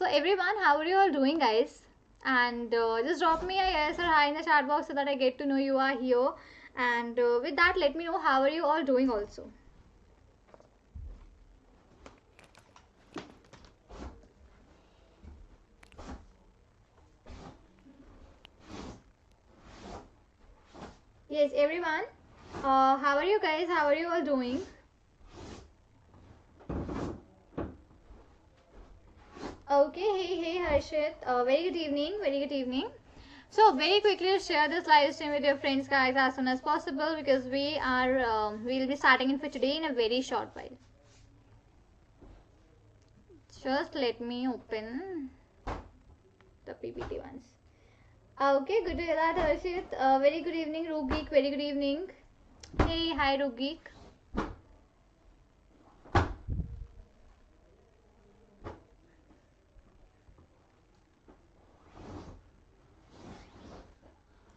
So everyone, how are you all doing, guys? And just drop me a yes or hi in the chat box so that I get to know you are here. And with that, let me know how are you all doing also. Yes, everyone. How are you guys? How are you all doing? Okay, hey, Harshit. Very good evening. Very good evening. So very quickly share this live stream with your friends, guys, as soon as possible because we'll be starting in for today in a very short while. Just let me open the PPT once. Okay, good to hear that, Harshit. Very good evening, Roop. Very good evening. Hey, hi, Roop.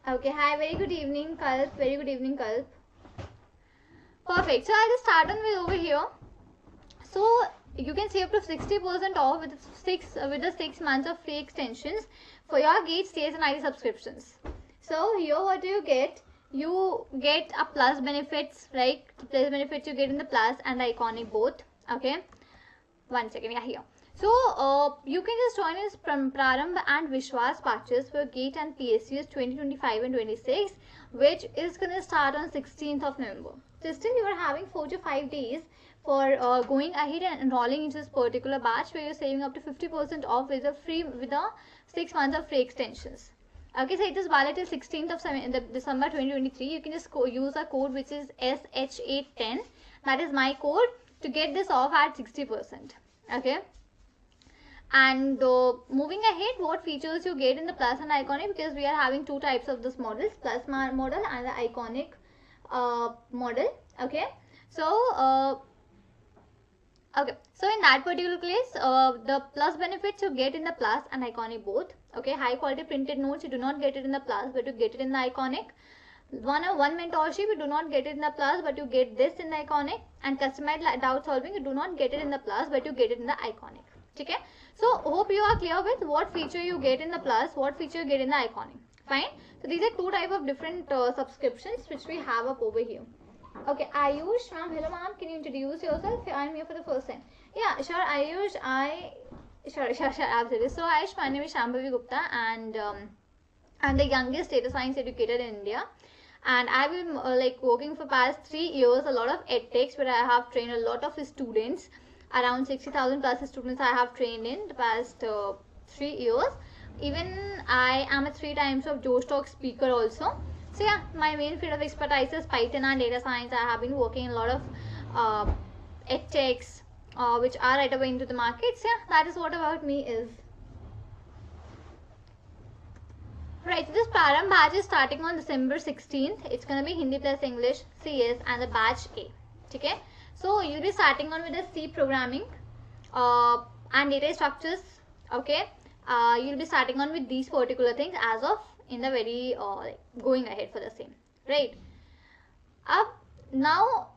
Okay, hi, very good evening, Kalp. Very good evening, Kalp. Perfect. So I'll just start on with over here. So you can save up to 60% off with the 6 months of free extensions for your GATE, CS and IT subscriptions. So here what do you get? You get a plus benefits, right? The plus benefits you get in the plus and the iconic both. Okay. 1 second, yeah, here. So you can just join us from Prarambh and Vishwas batches for GATE and PSUs 2025 and 26, which is going to start on 16th of November. So still you are having 4 to 5 days for going ahead and enrolling into this particular batch where you're saving up to 50% off with the 6 months of free extensions. Okay, so it is valid till 16th of December 2023. You can just use a code which is SH810. That is my code to get this off at 60%. Okay. And moving ahead, what features you get in the plus and iconic, because we are having two types of this models, plus model and the iconic model. Okay. So okay, so in that particular case, the plus benefits you get in the plus and iconic both. Okay, high quality printed notes you do not get it in the plus, but you get it in the iconic. One mentorship you do not get it in the plus, but you get this in the iconic. And customized doubt solving you do not get it in the plus, but you get it in the iconic. Okay, so hope you are clear with what feature you get in the plus, what feature you get in the iconic. Fine. So these are two type of different subscriptions which we have up over here. Okay, Ayush, ma'am. Hello, ma'am. Can you introduce yourself? I'm here for the first time. Yeah, sure, Ayush. Sure, absolutely. So, Ayush, my name is Shambhavi Gupta, and I'm the youngest data science educator in India. And I've been working for past 3 years, a lot of edtechs where I have trained a lot of students. Around 60,000 plus students I have trained in the past 3 years. Even I am a 3 times of Joe Stock speaker also. So yeah, my main field of expertise is Python and data science. I have been working in a lot of edtechs which are right away into the market. So yeah, that is what about me is. Right, so this Prarambh batch is starting on December 16th. It's going to be Hindi plus English, CS and the batch A. Okay, so you'll be starting on with the C programming and data structures. Okay, you'll be starting on with these particular things as of in the very going ahead for the same, right? Now,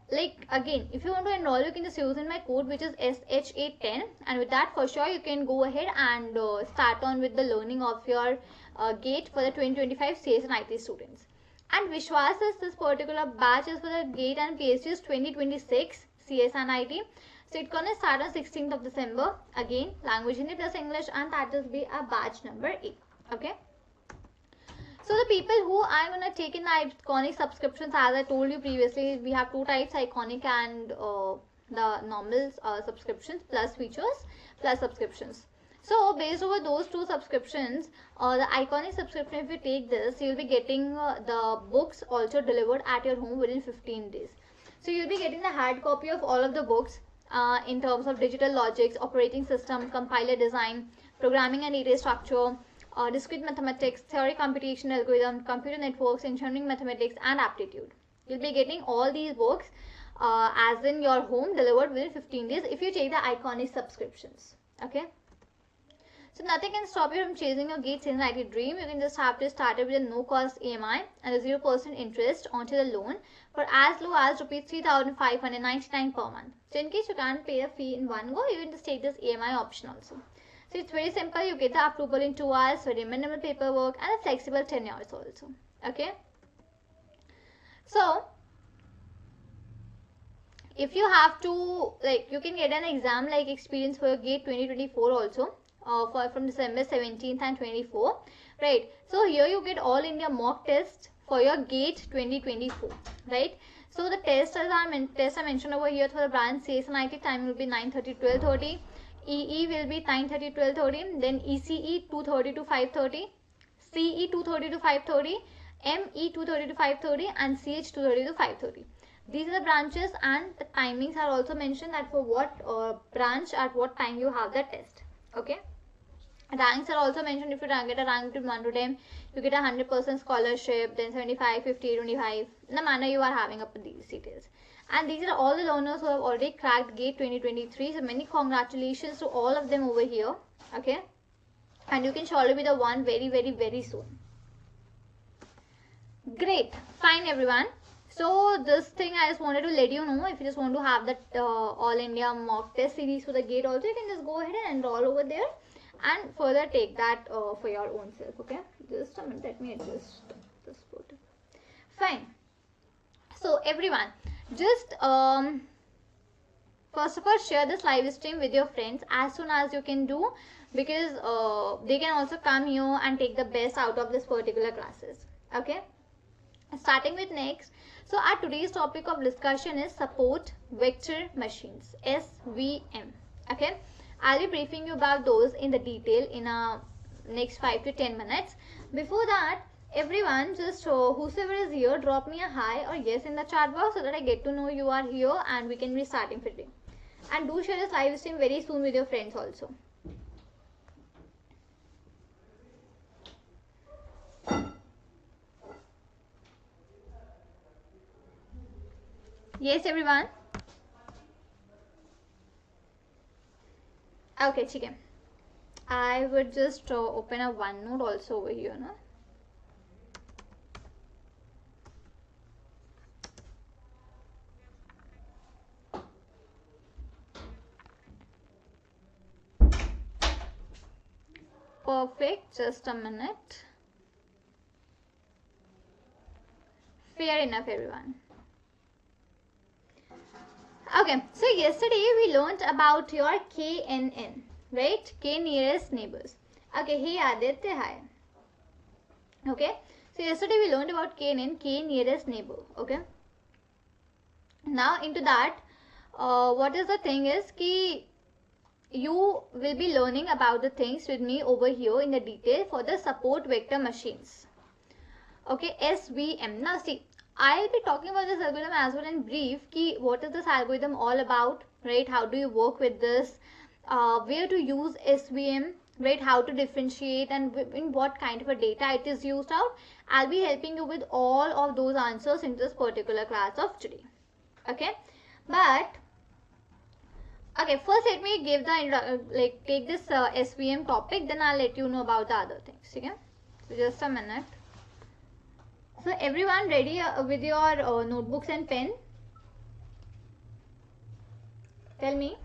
again, if you want to enroll, you can just use in my code which is SH810, and with that for sure you can go ahead and start on with the learning of your GATE for the 2025 CS and IT students. And Vishwas is this particular batch is for the GATE and PSUs 2026 CS and IT. So it's gonna start on 16th of December. Again, language Hindi plus English, and that will be a batch number 8. Okay. So the people who I'm gonna take in the iconic subscriptions, as I told you previously, we have two types: iconic and the normal subscriptions, plus features, plus subscriptions. So based over those two subscriptions, the iconic subscription, if you take this, you'll be getting the books also delivered at your home within 15 days. So you'll be getting the hard copy of all of the books in terms of digital logics, operating system, compiler design, programming and data structure, discrete mathematics, theory, computation, algorithm, computer networks, engineering mathematics, and aptitude. You'll be getting all these books as in your home delivered within 15 days if you take the iconic subscriptions. Okay. So nothing can stop you from chasing your GATE CS and IT dream. You can just have to start it with a no-cost EMI and a 0% interest onto the loan for as low as ₹3,599 per month. So in case you can't pay a fee in one go, you can just take this EMI option also. So it's very simple. You get the approval in 2 hours, very minimal paperwork, and a flexible 10 hours also. Okay. So if you have to, like, you can get an exam like experience for your GATE 2024 also, from December 17th and 24, right? So here you get all India mock test for your GATE 2024, right? So the tests are mentioned over here. For the branch CS and IT, time will be 9:30 to 12:30. EE will be 9:30 to 12:30. Then ECE 2:30 to 5:30. CE 2:30 to 5:30. ME 2:30 to 5:30, and CH 2:30 to 5:30. These are the branches, and the timings are also mentioned that for what branch at what time you have the test. Okay. Ranks are also mentioned. If you get a rank between 1 to 10, you get a 100% scholarship, then 75, 50, 25, in the manner you are having up these details. And these are all the learners who have already cracked GATE 2023. So many congratulations to all of them over here. Okay. And you can surely be the one very, very, very soon. Great. Fine, everyone. So this thing I just wanted to let you know. If you just want to have that All India mock test series for the GATE also, you can just go ahead and enroll over there and further take that for your own self. Okay, just a minute, let me adjust this photo. Fine. So everyone, just first of all, share this live stream with your friends as soon as you can do, because they can also come here and take the best out of this particular classes. Okay, starting with next. So our today's topic of discussion is support vector machines, SVM. Okay, I'll be briefing you about those in the detail in a next 5 to 10 minutes. Before that, everyone, just whosoever is here, drop me a hi or yes in the chat box so that I get to know you are here and we can be starting for today. And do share this live stream very soon with your friends also. Yes, everyone. Okay, chicken. I would just open a OneNote also over here, no? Perfect. Just a minute. Fair enough, everyone. Okay, so yesterday we learned about your KNN, right? K nearest neighbors. Okay, hey Aditya, hi. Okay, so yesterday we learned about KNN, K nearest neighbor. Okay, now into that, what is the thing is ki you will be learning about the things with me over here in the detail for the support vector machines. Okay, SVM. Now see, I'll be talking about this algorithm as well in brief. Ki what is this algorithm all about, right? How do you work with this? Where to use SVM, right? How to differentiate and in what kind of a data it is used out. I'll be helping you with all of those answers in this particular class of today. Okay, but okay, first let me give the take this SVM topic, then I'll let you know about the other things. Okay, so just a minute. So everyone ready with your notebooks and pen? Tell me.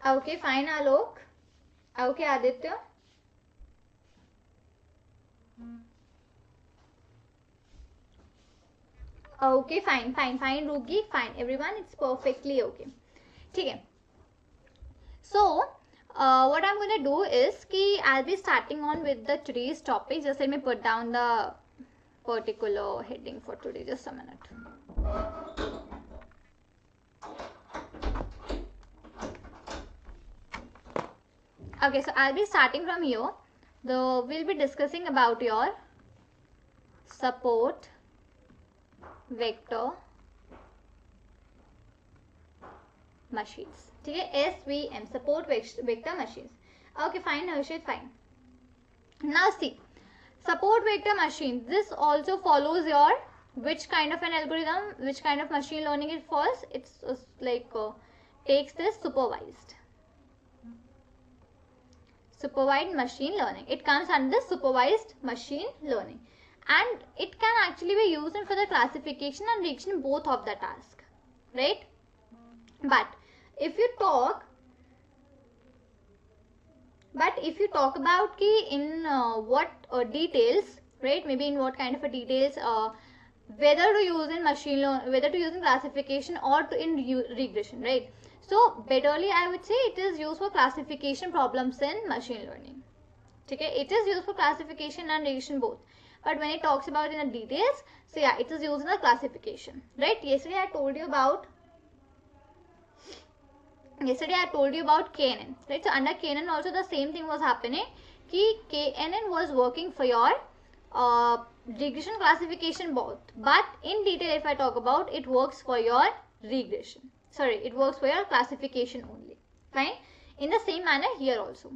Okay, fine, Alok. Okay, Aditya. Okay, fine, Rugi, fine. Everyone, it's perfectly okay. Okay. So, what I'm going to do is ki I'll be starting on with the today's topic. Just let me put down the particular heading for today. Just a minute. Okay, so I'll be starting from here. We'll be discussing about your support vector machines. Okay, SVM, support vector machines. Okay, fine, Harshit, fine. Now see, support vector machine. This also follows your which kind of an algorithm, which kind of machine learning it follows. It's takes this supervised. supervised machine learning. It comes under supervised machine learning, and it can actually be used for the classification and regression both of the task, right? But if you talk about key in what details, right? Maybe in what kind of a details, whether to use in machine learning, whether to use in classification or to in regression, right? So betterly I would say it is used for classification problems in machine learning. Okay, it is used for classification and regression both. But when it talks about in the details, so yeah, it is used in the classification, right? Yesterday I told you about KNN, right? So under KNN also the same thing was happening. KNN was working for your regression classification both, but in detail if I talk about, it works for your regression. Sorry, it works for your classification only. Fine. In the same manner here also.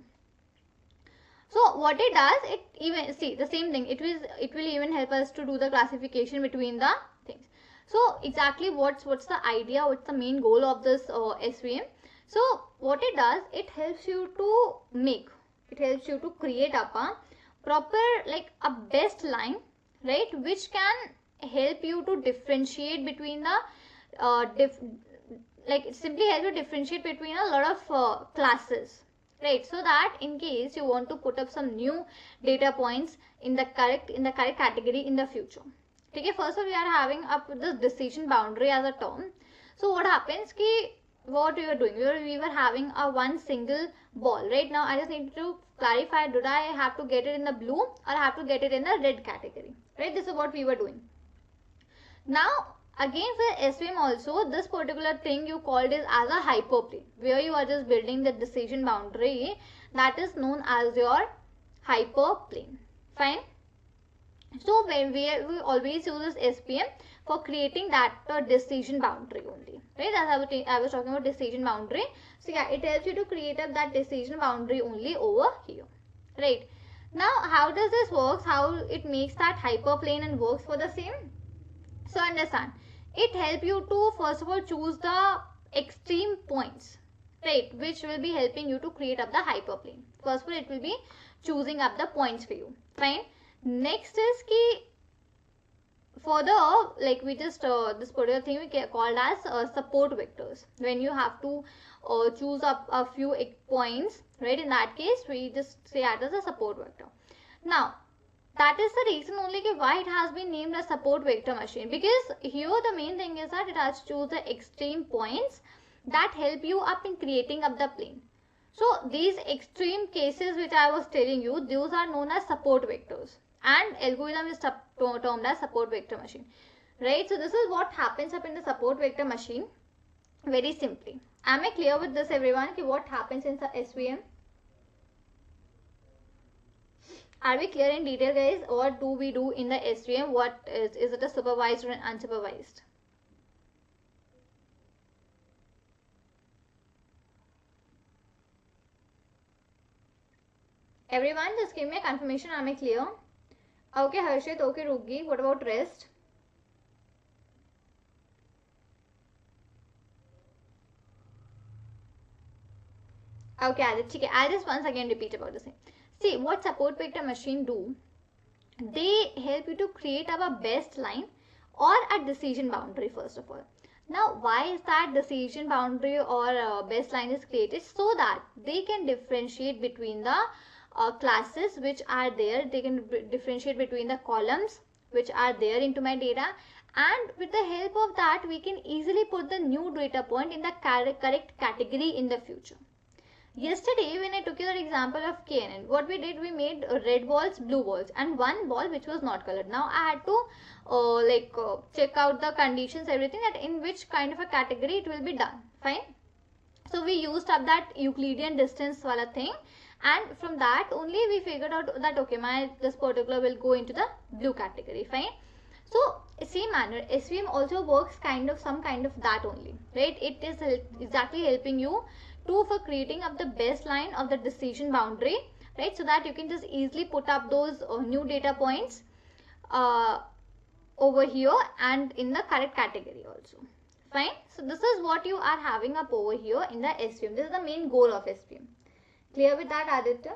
So what it does, it even see the same thing. It will even help us to do the classification between the things. So exactly what's the idea? What's the main goal of this SVM? So what it does, it helps you to create up a proper, like a best line, right, which can help you to differentiate between the it simply helps you differentiate between a lot of classes, right? So that in case you want to put up some new data points in the correct category in the future. Okay, first of all we are having up this decision boundary as a term. So what happens what we were doing, we were having a one single ball. Right now I just need to clarify, did I have to get it in the blue or I have to get it in the red category, right? This is what we were doing. Now again for SVM also, this particular thing you called is as a hyperplane, where you are just building the decision boundary, that is known as your hyperplane. Fine. So when we always use this SVM for creating that decision boundary only, right? That's I was talking about decision boundary. So yeah, it helps you to create up that decision boundary only over here, right? Now how does this work? How it makes that hyperplane and works for the same? So understand, it helps you to first of all choose the extreme points, right, which will be helping you to create up the hyperplane. First of all, it will be choosing up the points for you. Fine. Next is further, like we just this particular thing we called as support vectors. When you have to choose up a few points, right, in that case we just say that as a support vector. Now that is the reason only why it has been named as support vector machine, because here the main thing is that it has to choose the extreme points that help you up in creating up the plane. So these extreme cases which I was telling you, those are known as support vectors, and algorithm is termed as support vector machine, right? So this is what happens up in the support vector machine, very simply. Am I clear with this, everyone? What happens in the SVM? Are we clear in detail, guys? What do we do in the SVM? What is it a supervised or an unsupervised? Everyone, just give me a confirmation. Am I clear? Okay, Harshit. Okay, Rugi. What about rest? Okay, Adit. I'll just once again repeat about the same. See, what support vector machine do? They help you to create a best line or a decision boundary first of all. Now, why is that decision boundary or best line is created? So that they can differentiate between the classes which are there. They can differentiate between the columns which are there into my data, and with the help of that we can easily put the new data point in the correct category in the future. Yesterday when I took your example of KNN, what we did, we made red balls, blue balls, and one ball which was not colored. Now I had to check out the conditions, everything, that in which kind of a category it will be done. Fine. So we used up that Euclidean distance wala thing, and from that only we figured out that okay, this particular will go into the blue category. Fine. So same manner, SVM also works some kind of that only, right? It is exactly helping you for creating up the best line of the decision boundary, right? So that you can just easily put up those new data points over here and in the correct category also. Fine. So this is what you are having up over here in the SVM. This is the main goal of SVM. Clear with that, Aditya?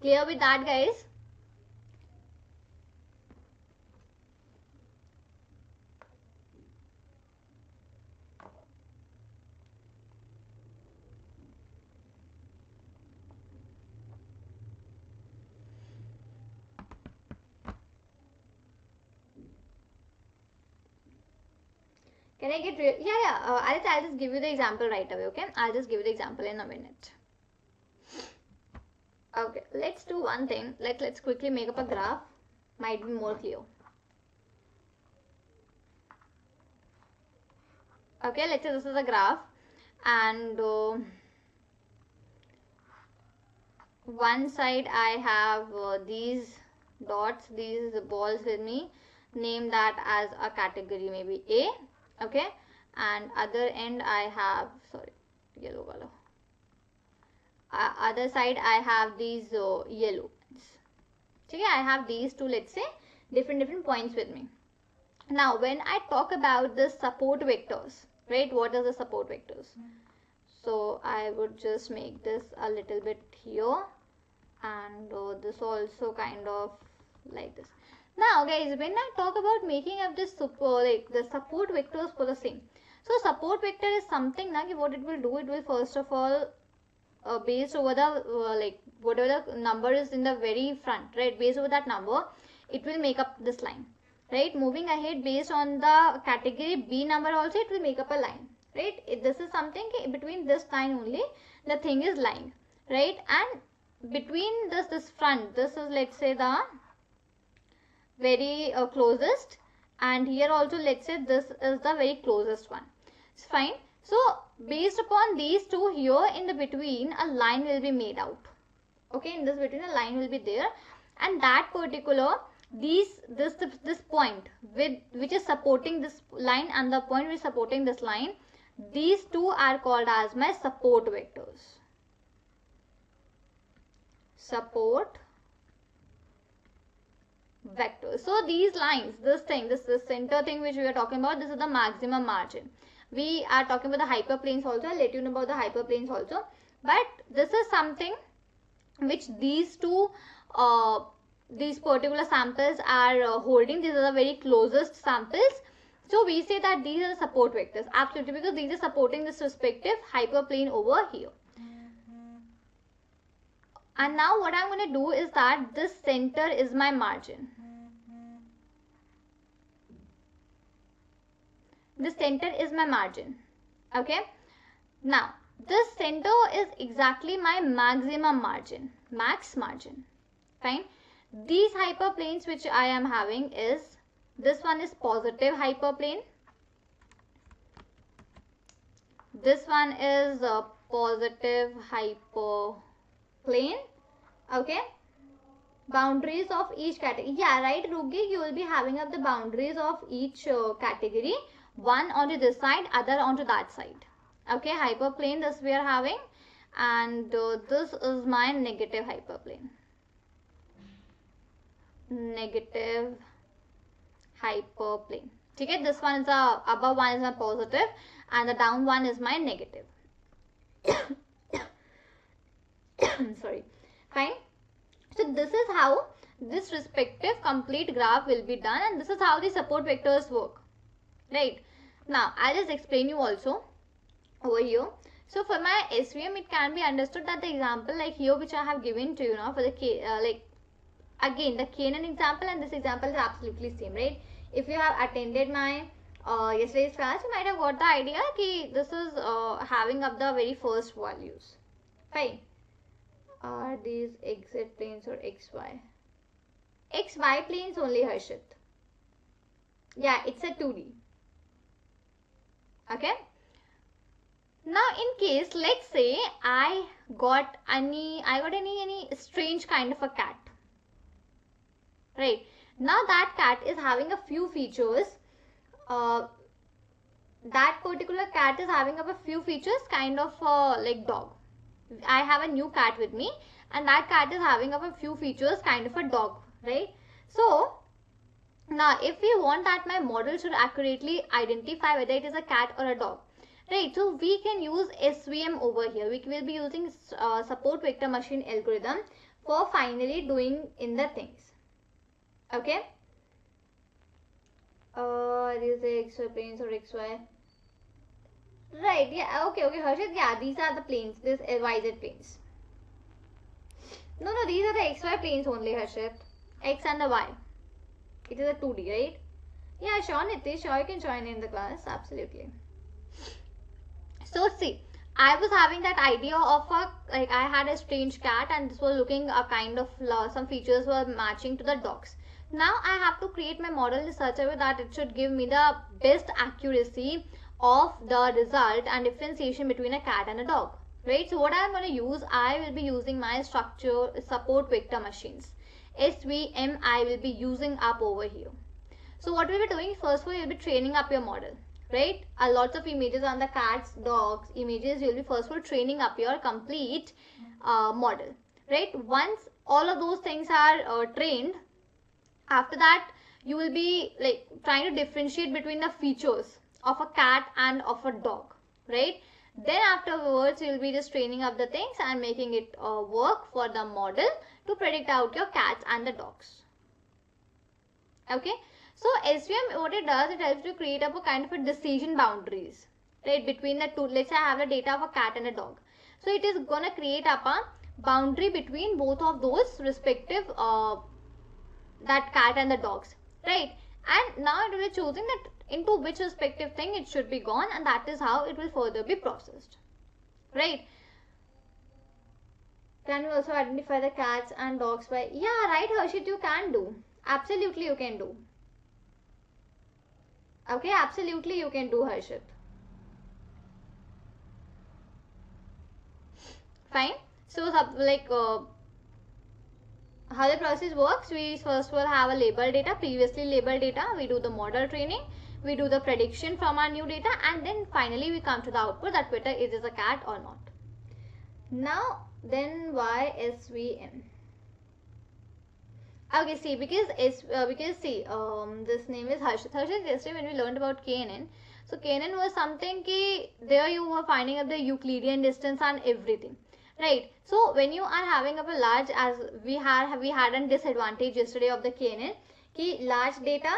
Clear with that, guys? Can I get real? Yeah. I'll just give you the example right away, okay? I'll just give you the example in a minute. Okay, let's do one thing. Let's quickly make up a graph. Might be more clear. Okay, let's say this is a graph, and one side I have these dots, these balls with me. Name that as a category, maybe A. Okay, and other end I have, sorry, yellow color. Other side I have these yellow. Okay, I have these two, let's say, different points with me. Now, when I talk about the support vectors, right? What are the support vectors? So I would just make this a little bit here, and this also kind of like this. Now, guys, when I talk about making up this the support vectors for the same. So support vector is something na, what it will do, it will first of all based over the whatever the number is in the very front, right? Based over that number, it will make up this line, right? Moving ahead, based on the category B number also, it will make up a line, right? This is something between this line only the thing is lying, right? And between this front, this is, let's say, the very closest, and here also, let's say, this is the very closest one. It's fine. So based upon these two, here in the between a line will be made out. Okay, in this between a line will be there, and that particular this point which is supporting this line and the point which is supporting this line, these two are called as my support vectors. Support vectors. So these lines, this center thing which we are talking about, this is the maximum margin. We are talking about the hyperplanes also. I'll let you know about the hyperplanes also. But this is something which these two, these particular samples are holding. These are the very closest samples. So we say that these are the support vectors. Absolutely, because these are supporting this respective hyperplane over here. And now what I'm going to do is that this center is my margin. This center is my margin. Okay. Now, this center is exactly my maximum margin. Max margin. Fine. These hyperplanes which I am having is, this one is positive hyperplane. This one is a positive hyperplane. Okay. Boundaries of each category. Yeah, right, Rugi, you will be having up the boundaries of each category. One onto this side, other onto that side. Okay, hyperplane this we are having, and this is my negative hyperplane. Negative hyperplane. Okay, this one is the above one is my positive, and the down one is my negative. Sorry. Fine. So this is how this respective complete graph will be done, and this is how the support vectors work. Right. Now, I'll just explain you also over here. So, for my SVM, it can be understood that the example like here which I have given to you now for the again the Canaan example and this example is absolutely same, right? If you have attended my yesterday's class, you might have got the idea that this is having up the very first values. Fine. Are these exit planes or XY? XY planes only, Harshit. Yeah, it's a 2D. Okay. Now, in case, let's say I got any strange kind of a cat. Right. Now that cat is having a few features. That particular cat is having a few features kind of like dog. I have a new cat with me, and that cat is having a few features kind of a dog, right? So now if we want that my model should accurately identify whether it is a cat or a dog, right? So we can use SVM over here. We will be using support vector machine algorithm for finally doing in the things. Okay. These are XY planes or XY. Right, yeah, okay, Harshit, yeah, these are the planes, this YZ planes. No, these are the XY planes only, Harshit. X and the Y. It is a 2D, right? Yeah, sure, Nitish, sure, you can join in the class, absolutely. So, see, I was having that idea of I had a strange cat and this was looking a kind of, some features were matching to the dogs. Now, I have to create my model in such a way that it should give me the best accuracy of the result and differentiation between a cat and a dog, right? So what I'm going to use, I will be using my structure support vector machines, SVM. I will be using up over here. So what we'll be doing, first of all, you'll be training up your model, right? A lot of images on the cats, dogs images, you'll be first of all training up your complete model, right? Once all of those things are trained, after that you will be like trying to differentiate between the features of a cat and of a dog, right? Then afterwards you will be just training up the things and making it work for the model to predict out your cats and the dogs. Okay, so SVM, what it does, it helps to create up a kind of a decision boundaries, right, between the two. Let's say I have the data of a cat and a dog, so it is gonna create up a boundary between both of those respective that cat and the dogs, right? And now it will be choosing that into which respective thing it should be gone, and that is how it will further be processed, right? Can you also identify the cats and dogs by, yeah, right, Harshit, you can do, absolutely you can do. Okay, absolutely you can do, Harshit. Fine. So like how the process works, we first will have a label data, previously labeled data, we do the model training, we do the prediction from our new data, and then finally we come to the output that whether it is a cat or not. Now then why SVM? Okay, see, because this name is Harshit. Harshit, yesterday when we learned about KNN, so KNN was something ki there you were finding up the Euclidean distance and everything, right? So when you are having up a large, as we had a disadvantage yesterday of the KNN, ki large data,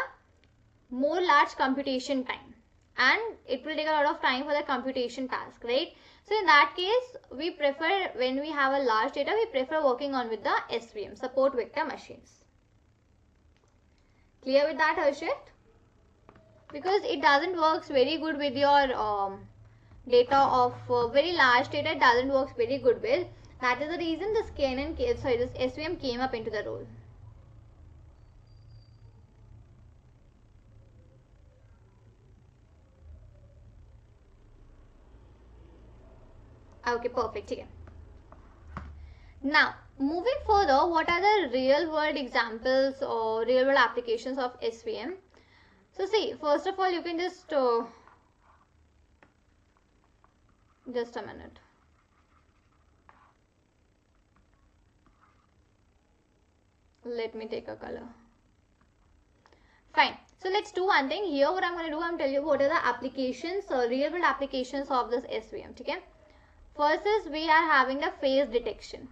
more large computation time, and it will take a lot of time for the computation task, right? So in that case, we prefer, when we have a large data, we prefer working on with the SVM, support vector machines. Clear with that, Harshit? Because it doesn't works very good with your data of very large data, it doesn't works very good with. That is the reason this this SVM came up into the role. Okay, perfect. Okay. Now, moving further, what are the real world examples or real world applications of SVM? So see, first of all, you can just a minute. Let me take a color. Fine. So let's do one thing here. What I'm going to do, I'm telling you what are the applications, real world applications of this SVM. Okay. First is we are having the face detection.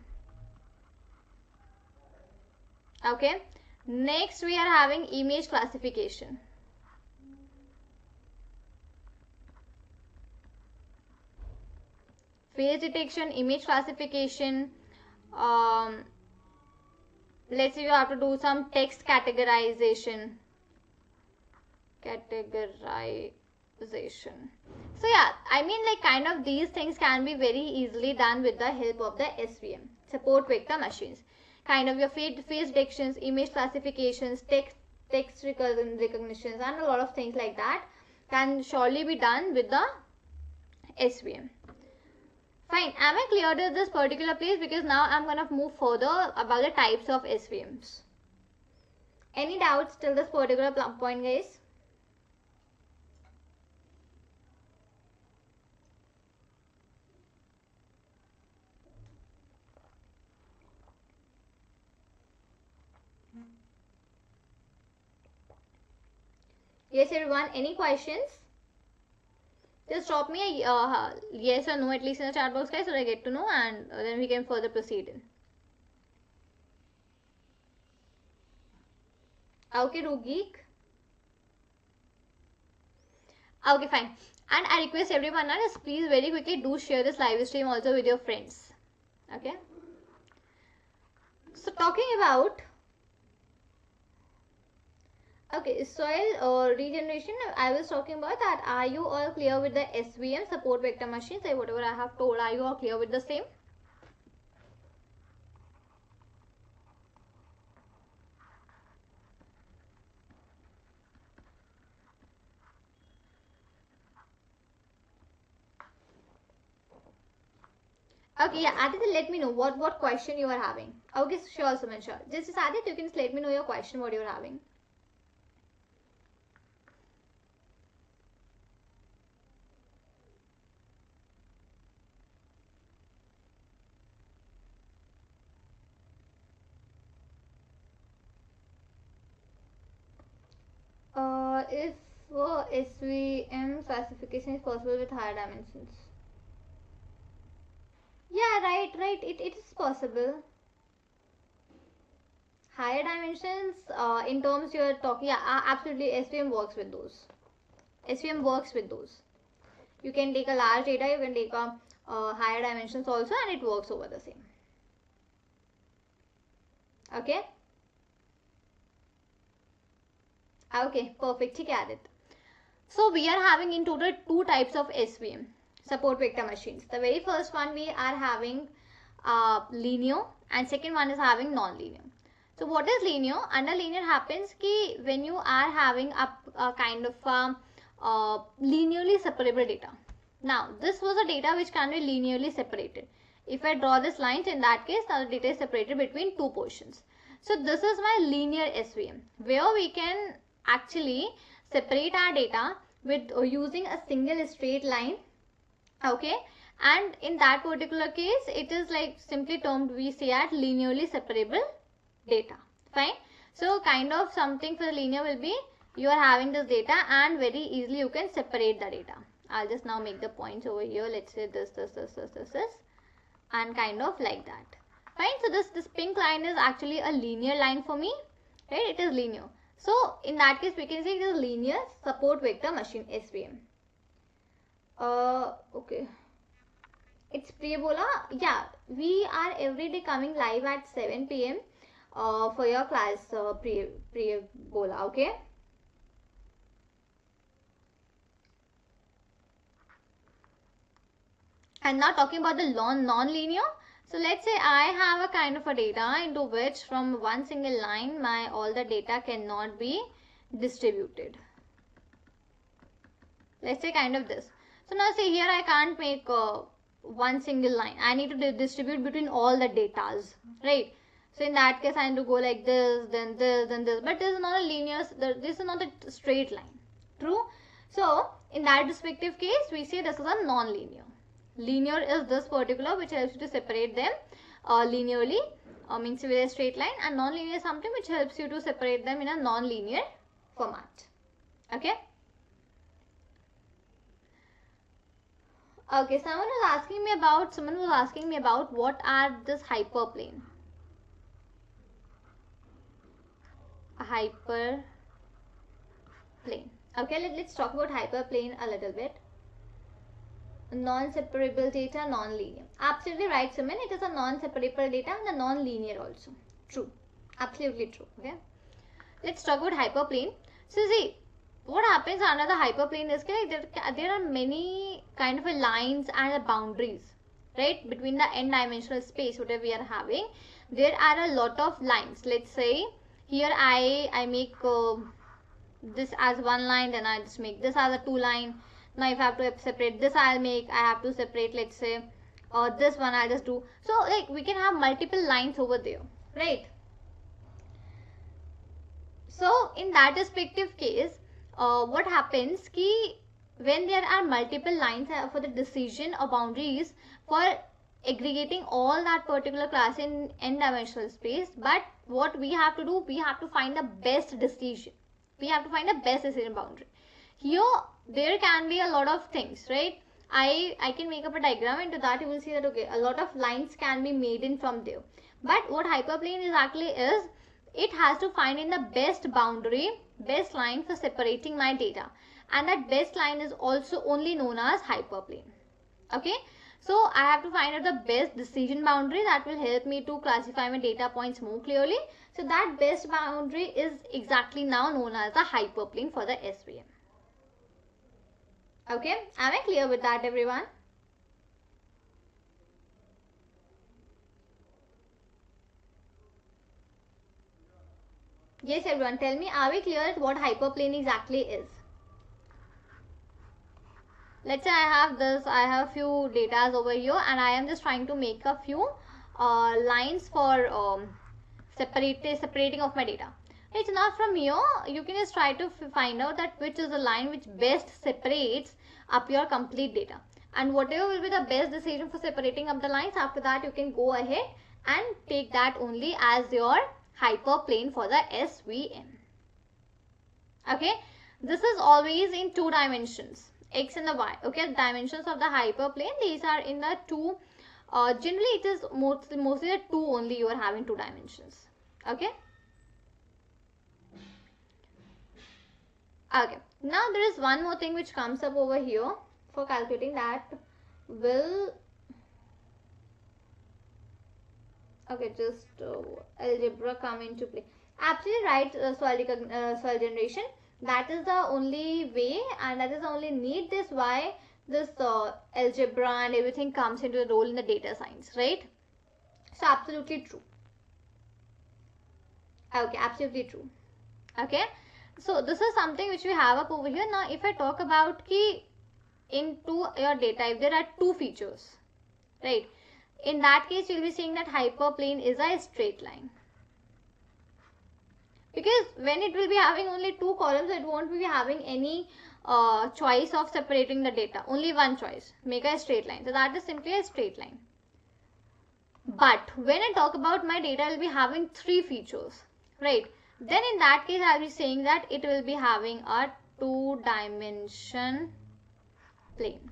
Okay. Next we are having image classification. Face detection, image classification. Let's say you have to do some text categorization. So yeah, I mean like kind of these things can be very easily done with the help of the SVM, support vector machines. Kind of your face detections, image classifications, text recognitions, and a lot of things like that can surely be done with the SVM. Fine, am I clear to this particular place? Because now I'm going to move further about the types of SVMs. Any doubts till this particular point, guys? Yes, everyone, any questions? Just drop me a yes or no at least in the chat box, guys, so I get to know, and then we can further proceed in. Okay, Rugeek. Okay, fine. And I request everyone now, just please very quickly do share this live stream also with your friends. Okay. So talking about soil regeneration, I was talking about that. Are you all clear with the SVM, support vector machines? Like whatever I have told, are you all clear with the same? Okay, yeah, Aditya, let me know what question you are having. Okay, sure, Suman, sure. Just Aditya, you can just let me know your question, what you are having. If SVM classification is possible with higher dimensions. Yeah, right. It is possible. Higher dimensions, in terms you're talking, yeah, absolutely, SVM works with those. SVM works with those. You can take a large data, you can take a higher dimensions also, and it works over the same. Okay. Okay, perfect. Got it. So we are having in total two types of SVM, support vector machines. The very first one we are having linear, and second one is having non-linear. So what is linear? Under linear happens ki when you are having a kind of linearly separable data. Now this was a data which can be linearly separated. If I draw this lines, in that case now the data is separated between two portions. So this is my linear SVM, where we can actually separate our data with using a single straight line. Okay, and in that particular case it is like simply termed, we say, at linearly separable data. Fine. So kind of something for the linear will be, you are having this data and very easily you can separate the data. I'll just now make the points over here. Let's say this, and kind of like that. Fine. So this pink line is actually a linear line for me, right? It is linear. So in that case we can say it is linear support vector machine, SVM. Okay. It's Priya. Yeah, we are every day coming live at 7 p.m. For your class, Priya. Okay. And now talking about the non-linear. So let's say I have a kind of a data into which from one single line all the data cannot be distributed. Let's say kind of this. So now say here I can't make one single line. I need to distribute between all the datas, right? So in that case I need to go like this, then this, then this. But this is not a linear, this is not a straight line. True? So in that respective case we say this is a non-linear. Linear is this particular which helps you to separate them linearly, means with a straight line, and non-linear is something which helps you to separate them in a non-linear format. Okay. Okay, someone was asking me about what are this hyperplane. A hyperplane. Okay, let's talk about hyperplane a little bit. Non-separable data, non-linear. Absolutely right, Suman. It is a non-separable data and a non-linear also. True. Absolutely true. Okay. Let's talk about hyperplane. So see, what happens under the hyperplane is like there are many kind of lines and boundaries, right? Between the n-dimensional space whatever we are having, there are a lot of lines. Let's say here I make this as one line, then I just make this as a two line. Now if I have to separate this, I have to separate, let's say, this one I'll just do. So like we can have multiple lines over there, right? So in that respective case, what happens ki when there are multiple lines for the decision or boundaries for aggregating all that particular class in n-dimensional space, but what we have to do, we have to find the best decision. We have to find the best decision boundary. Here there can be a lot of things, right? I can make up a diagram. Into that you will see that okay, a lot of lines can be made in from there. But what hyperplane is actually is, it has to find in the best boundary, best line for separating my data, and that best line is also only known as hyperplane. Okay, so I have to find out the best decision boundary that will help me to classify my data points more clearly. So that best boundary is exactly now known as the hyperplane for the SVM. Okay, am I clear with that, everyone? Yes, everyone, tell me, are we clear at what hyperplane exactly is? Let's say I have this, I have few datas over here, and I am just trying to make a few lines for separating of my data. It's not from here. You can just try to find out that which is the line which best separates up your complete data, and whatever will be the best decision for separating up the lines, after that you can go ahead and take that only as your hyperplane for the SVM. Okay, this is always in 2 dimensions, x and the y. Okay, dimensions of the hyperplane, these are in the 2. Generally it is mostly the 2 only, you are having 2 dimensions. Okay. Okay, now there is one more thing which comes up over here for calculating, that will, okay, just algebra come into play. Absolutely right, soil generation. That is the only way, and that is the only need. This why this algebra and everything comes into the role in the data science, right? So absolutely true. Okay, absolutely true. Okay, so this is something which we have up over here. Now if I talk about key into your data, if there are 2 features, right, in that case you will be saying that hyperplane is a straight line, because when it will be having only 2 columns, it won't be having any choice of separating the data, only one choice, make a straight line. So that is simply a straight line. But when I talk about my data, I will be having 3 features, right? Then in that case I will be saying that it will be having a 2-dimension plane.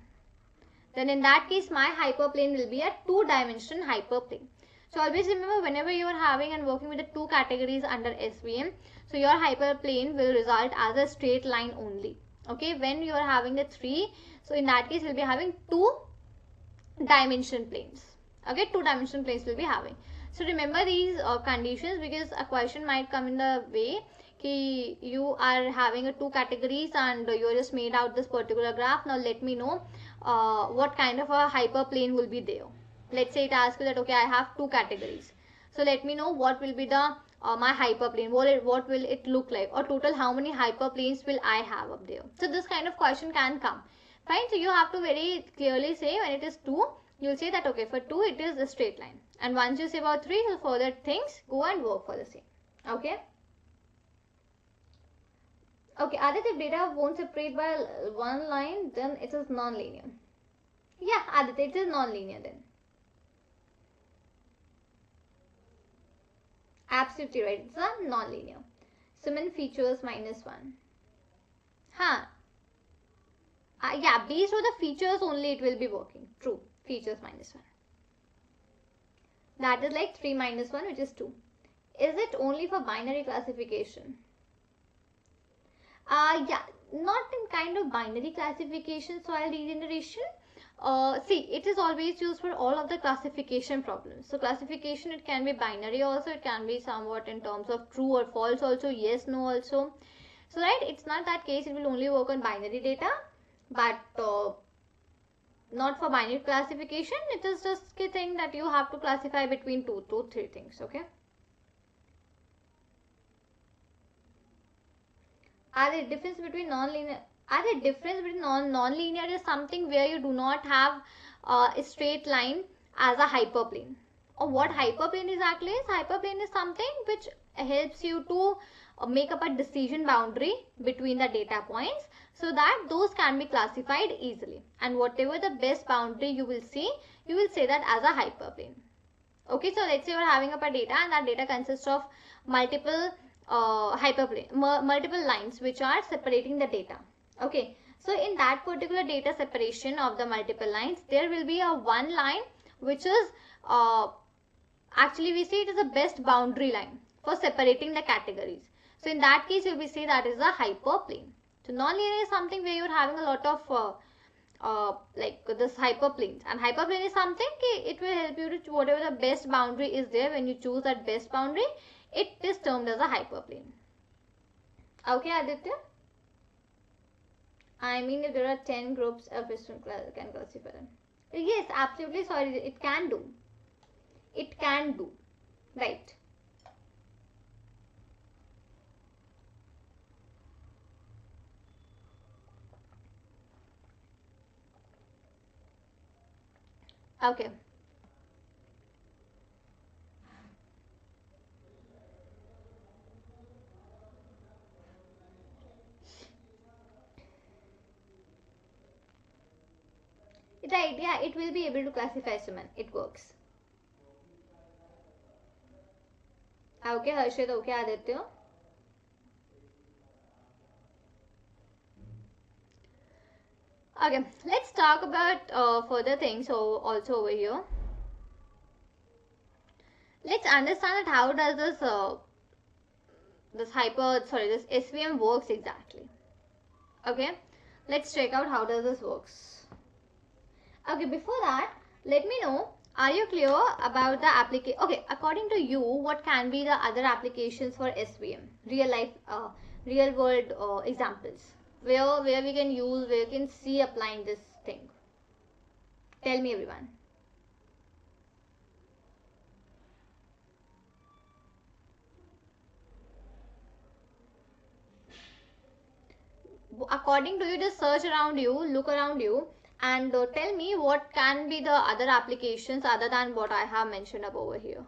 Then in that case my hyperplane will be a 2-dimension hyperplane. So always remember, whenever you are having and working with the 2 categories under SVM, so your hyperplane will result as a straight line only. Okay, when you are having the 3, so in that case we will be having 2-dimension planes. Okay, 2-dimension planes will be having. So remember these conditions, because a question might come in the way ki you are having a 2 categories and you just made out this particular graph. Now let me know what kind of a hyperplane will be there. Let's say it asks you that, okay, I have 2 categories. So let me know what will be the my hyperplane, what will it look like, or total how many hyperplanes will I have up there. So this kind of question can come. Fine, so you have to very clearly say when it is 2, you will say that, okay, for 2 it is a straight line. And once you say about 3, so further things, go and work for the same. Okay. Okay, Aditya, if data won't separate by one line, then it is non-linear. Yeah, Aditya, it is non-linear then. Absolutely right, it's a non-linear. Suman, features -1. Huh. Yeah, based on the features only it will be working. True, features -1. That is like 3 minus 1, which is 2. Is it only for binary classification? Yeah, not in kind of binary classification, soil regeneration. See, it is always used for all of the classification problems. So classification, it can be binary also, it can be somewhat in terms of true or false also, yes, no also. So right, it's not that case, it will only work on binary data, but not for binary classification. It is just a thing that you have to classify between 2 to 3 things. Okay. Are the difference between non-linear? Are the difference between non-linear is something where you do not have a straight line as a hyperplane. Or what hyperplane exactly is? Hyperplane is something which helps you to make up a decision boundary between the data points, so that those can be classified easily. And whatever the best boundary you will see, you will say that as a hyperplane. Okay, so let's say you are having up a data, and that data consists of multiple multiple lines which are separating the data. Okay, so in that particular data separation of the multiple lines, there will be a one line which is actually we say it is the best boundary line for separating the categories. So in that case, you will see that is a hyperplane. So non-linear is something where you're having a lot of like this hyperplanes, and hyperplane is something it will help you to whatever the best boundary is there. When you choose that best boundary, it is termed as a hyperplane. Okay, Aditya? I mean, if there are 10 groups, a person can classify them. Yes, absolutely. Sorry, it can do. It can do. Right. Okay. Right, yeah, it will be able to classify Suman. It works. Okay, Harshit, okay, Aditya. Okay, let's talk about further things also over here. Let's understand that how does this SVM works exactly. Okay, let's check out how does this works. Okay, before that, let me know, are you clear about the application? Okay, according to you, what can be the other applications for SVM? Real life, real world examples. Where we can use, where we can see applying this thing. Tell me, everyone. According to you, just search around you, look around you, and tell me what can be the other applications other than what I have mentioned up over here.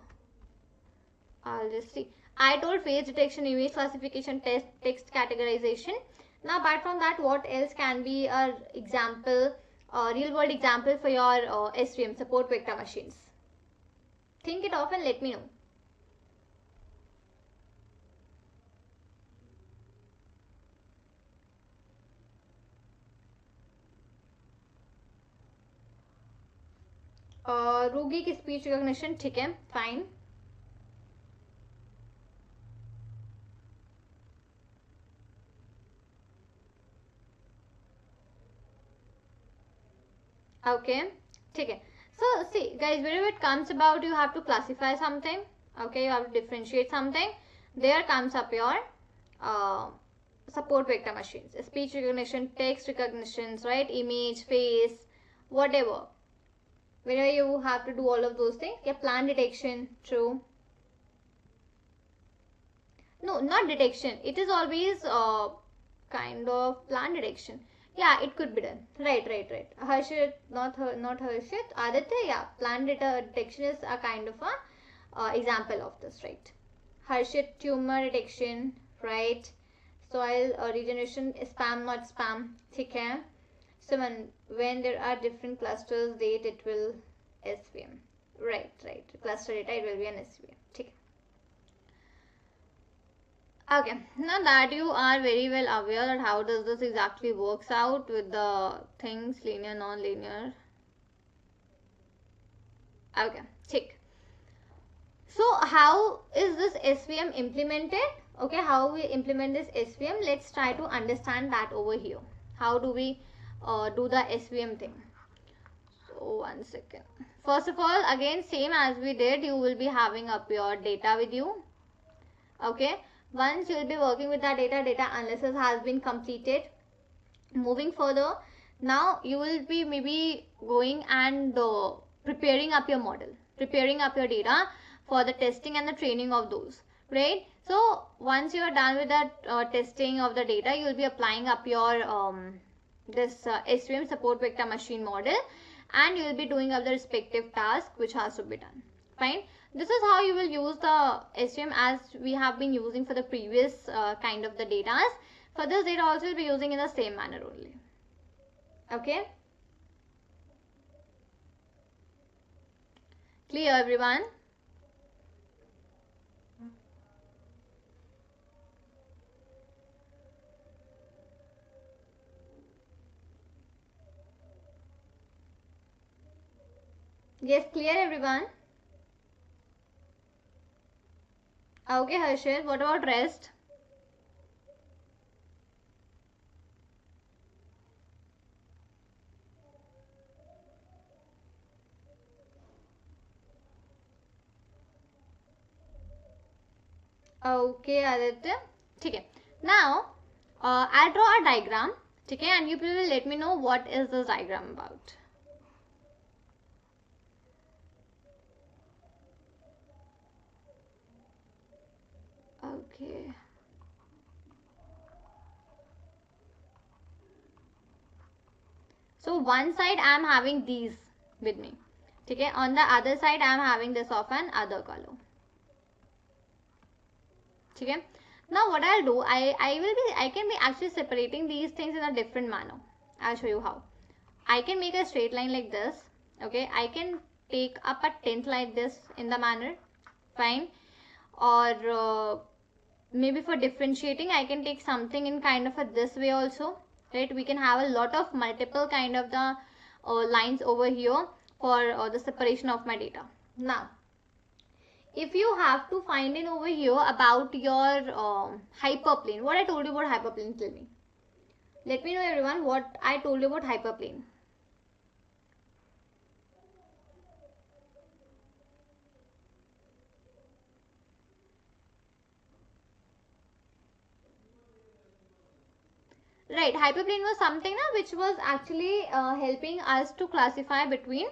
I'll just see. I told face detection, image classification, text categorization. Now, apart from that, what else can be a example, real world example for your SVM, support vector machines? Think it of and let me know. रूगी की speech recognition, ठीक है, fine. Okay, ठीक है. So see guys, wherever it comes about, you have to classify something. Okay, you have to differentiate something. There comes up your support vector machines, speech recognition, text recognitions, right, image, face, whatever. Whenever you have to do all of those things. Yeah, plan detection, true. No, not detection. It is always kind of plan detection. Yeah, it could be done. Right. Harshit, not Harshit. Aditya, yeah, plan detection is a kind of a example of this, right? Harshit, tumor detection, right? Soil regeneration, spam, not spam. ठीक है. So when there are different clusters date, it will SVM. Right. Cluster data, it will be an SVM. ठीक. Okay, now that you are very well aware that how does this exactly works out with the things linear, non-linear. Okay, check. So how is this SVM implemented? Okay, how we implement this SVM? Let's try to understand that over here. How do we do the SVM thing? So 1 second. First of all, again same as we did, you will be having up your data with you. Okay. Once you will be working with that data analysis has been completed. Moving further, now you will be maybe going and preparing up your model, preparing up your data for the testing and the training of those, right? So once you are done with that testing of the data, you will be applying up your this SVM support vector machine model, and you will be doing up the respective task which has to be done. Fine. This is how you will use the SVM as we have been using for the previous kind of the data. For this data also will be using in the same manner only. Okay. Clear, everyone? Yes, clear, everyone? Okay, Harshit, what about rest? Okay, Aditya. Okay. Now, I'll draw a diagram. Okay, and you people will let me know what is this diagram about. Okay. So one side I am having these with me. Okay. On the other side I am having this of an other color. Okay. Now what I'll do, I can be actually separating these things in a different manner. I'll show you how. I can make a straight line like this. Okay. I can take up a tint like this in the manner. Fine. Or maybe for differentiating I can take something in kind of a this way also, right? We can have a lot of multiple kind of the lines over here for the separation of my data. Now if you have to find in over here about your hyperplane, what I told you about hyperplane, tell me. Let me know everyone what I told you about hyperplane. Right, hyperplane was something which was actually helping us to classify between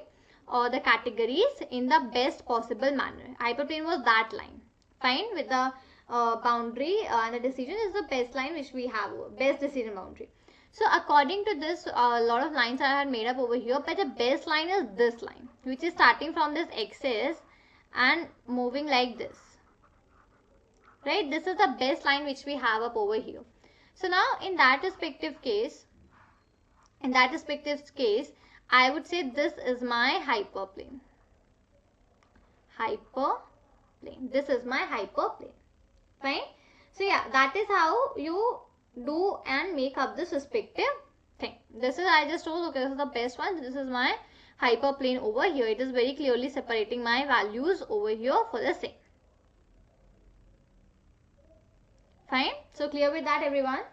the categories in the best possible manner. Hyperplane was that line. Fine, with the boundary and the decision is the best line which we have, best decision boundary. So according to this, a lot of lines I had made up over here, but the best line is this line, which is starting from this axis and moving like this. Right, this is the best line which we have up over here. So now in that respective case, I would say this is my hyperplane. Hyperplane. This is my hyperplane. Fine. So yeah, that is how you do and make up this respective thing. This is, I just told, okay, this is the best one. This is my hyperplane over here. It is very clearly separating my values over here for the same. Fine. So clear with that everyone?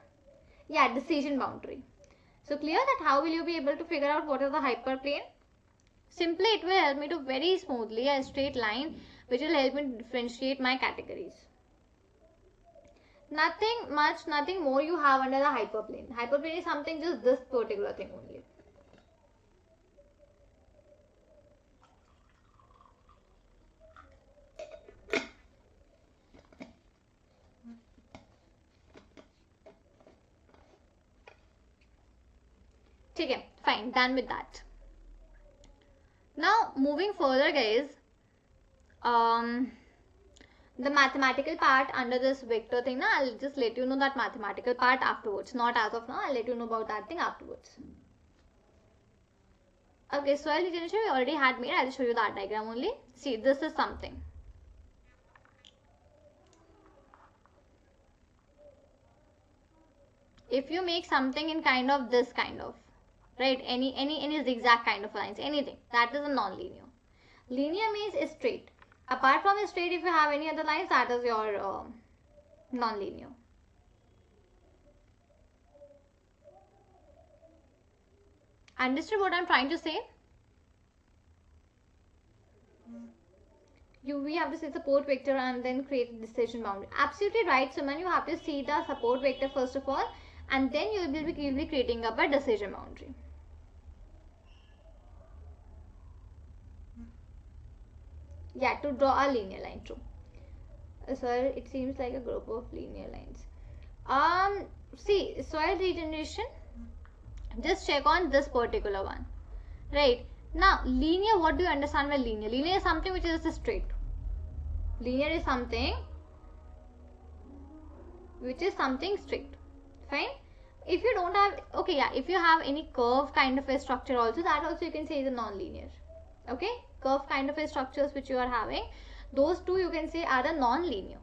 Yeah, decision boundary. So clear that how will you be able to figure out what is the hyperplane? Simply it will help me to very smoothly a straight line which will help me differentiate my categories. Nothing much, nothing more you have under the hyperplane. Hyperplane is something just this particular thing only. Okay, fine, done with that. Now moving further guys, the mathematical part under this vector thing, I'll just let you know that mathematical part afterwards, not as of now. I'll let you know about that thing afterwards. Okay, so I'll we already had made. I'll show you that diagram only. See, this is something. If you make something in kind of this kind of, right, any zigzag kind of lines, anything, that is a non-linear. Linear means straight. Apart from straight, if you have any other lines, that is your non-linear. Understood what I'm trying to say? We have to see support vector and then create a decision boundary. Absolutely right, Suman. You have to see the support vector first of all, and then you will be creating up a decision boundary. Yeah, to draw a linear line, true. Sir, it seems like a group of linear lines. See, soil regeneration, just check on this particular one. Right. Now, linear, what do you understand by linear? Linear is something which is just straight. Linear is something which is something straight. Fine. If you don't have, okay, yeah, if you have any curve kind of a structure also, that also you can say is a non-linear. Okay. Curve kind of a structures which you are having, those two you can say are a non-linear.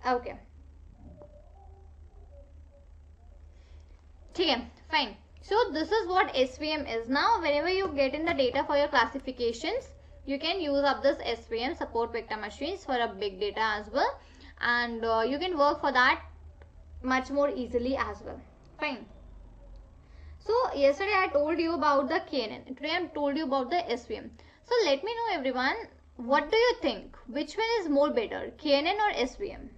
Okay. Okay, fine. So this is what SVM is. Now whenever you get in the data for your classifications, you can use up this SVM, support vector machines, for a big data as well, and you can work for that much more easily as well. Fine. So yesterday I told you about the KNN. Today I told you about the SVM. So let me know everyone, what do you think? Which one is more better, KNN or SVM?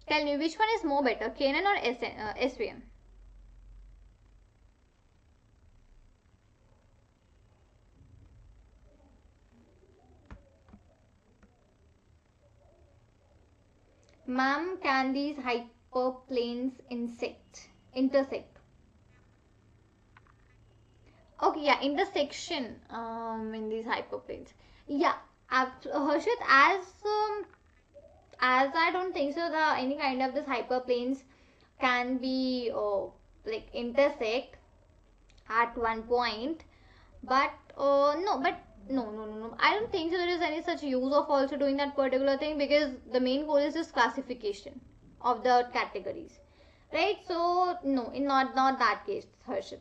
Tell me which one is more better, KNN or SVM? Ma'am, can these hyperplanes intersect? Okay, yeah, intersection in these hyperplanes. Yeah, Harshit, as I don't think so any kind of this hyperplanes can be like intersect at one point, but no, I don't think so there is any such use of also doing that particular thing, because the main goal is just classification of the categories, right? So no, in not that case, Harshit.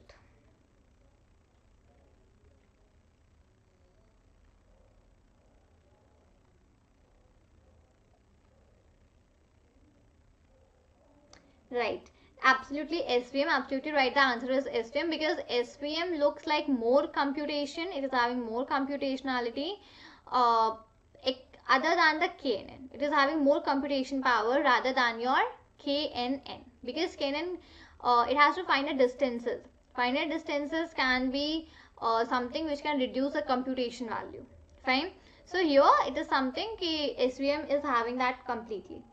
Right, absolutely SVM, absolutely right. The answer is SVM, because SVM looks like more computation. It is having more computationality other than the KNN. It is having more computation power rather than your KNN, because KNN it has to find a distances. Finite distances can be something which can reduce the computation value. Fine. So here it is something SVM is having that completely.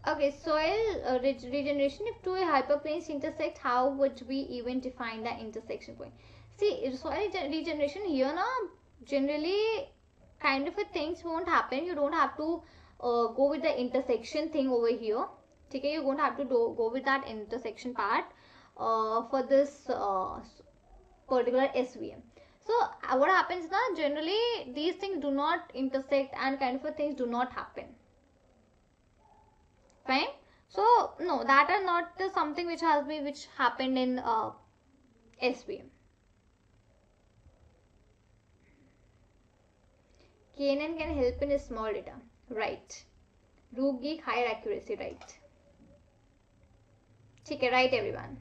Okay, soil regeneration. If two hyperplanes intersect, how would we even define the intersection point? See, soil regeneration here now, generally kind of a things won't happen. You don't have to go with the intersection thing over here. Okay, you won't have to go with that intersection part for this particular SVM. So what happens now, generally these things do not intersect and kind of a things do not happen. Fine. So no, that are not something which happened in SVM. KNN can help in small data, right? Rook geek, higher accuracy, right? Okay, right everyone.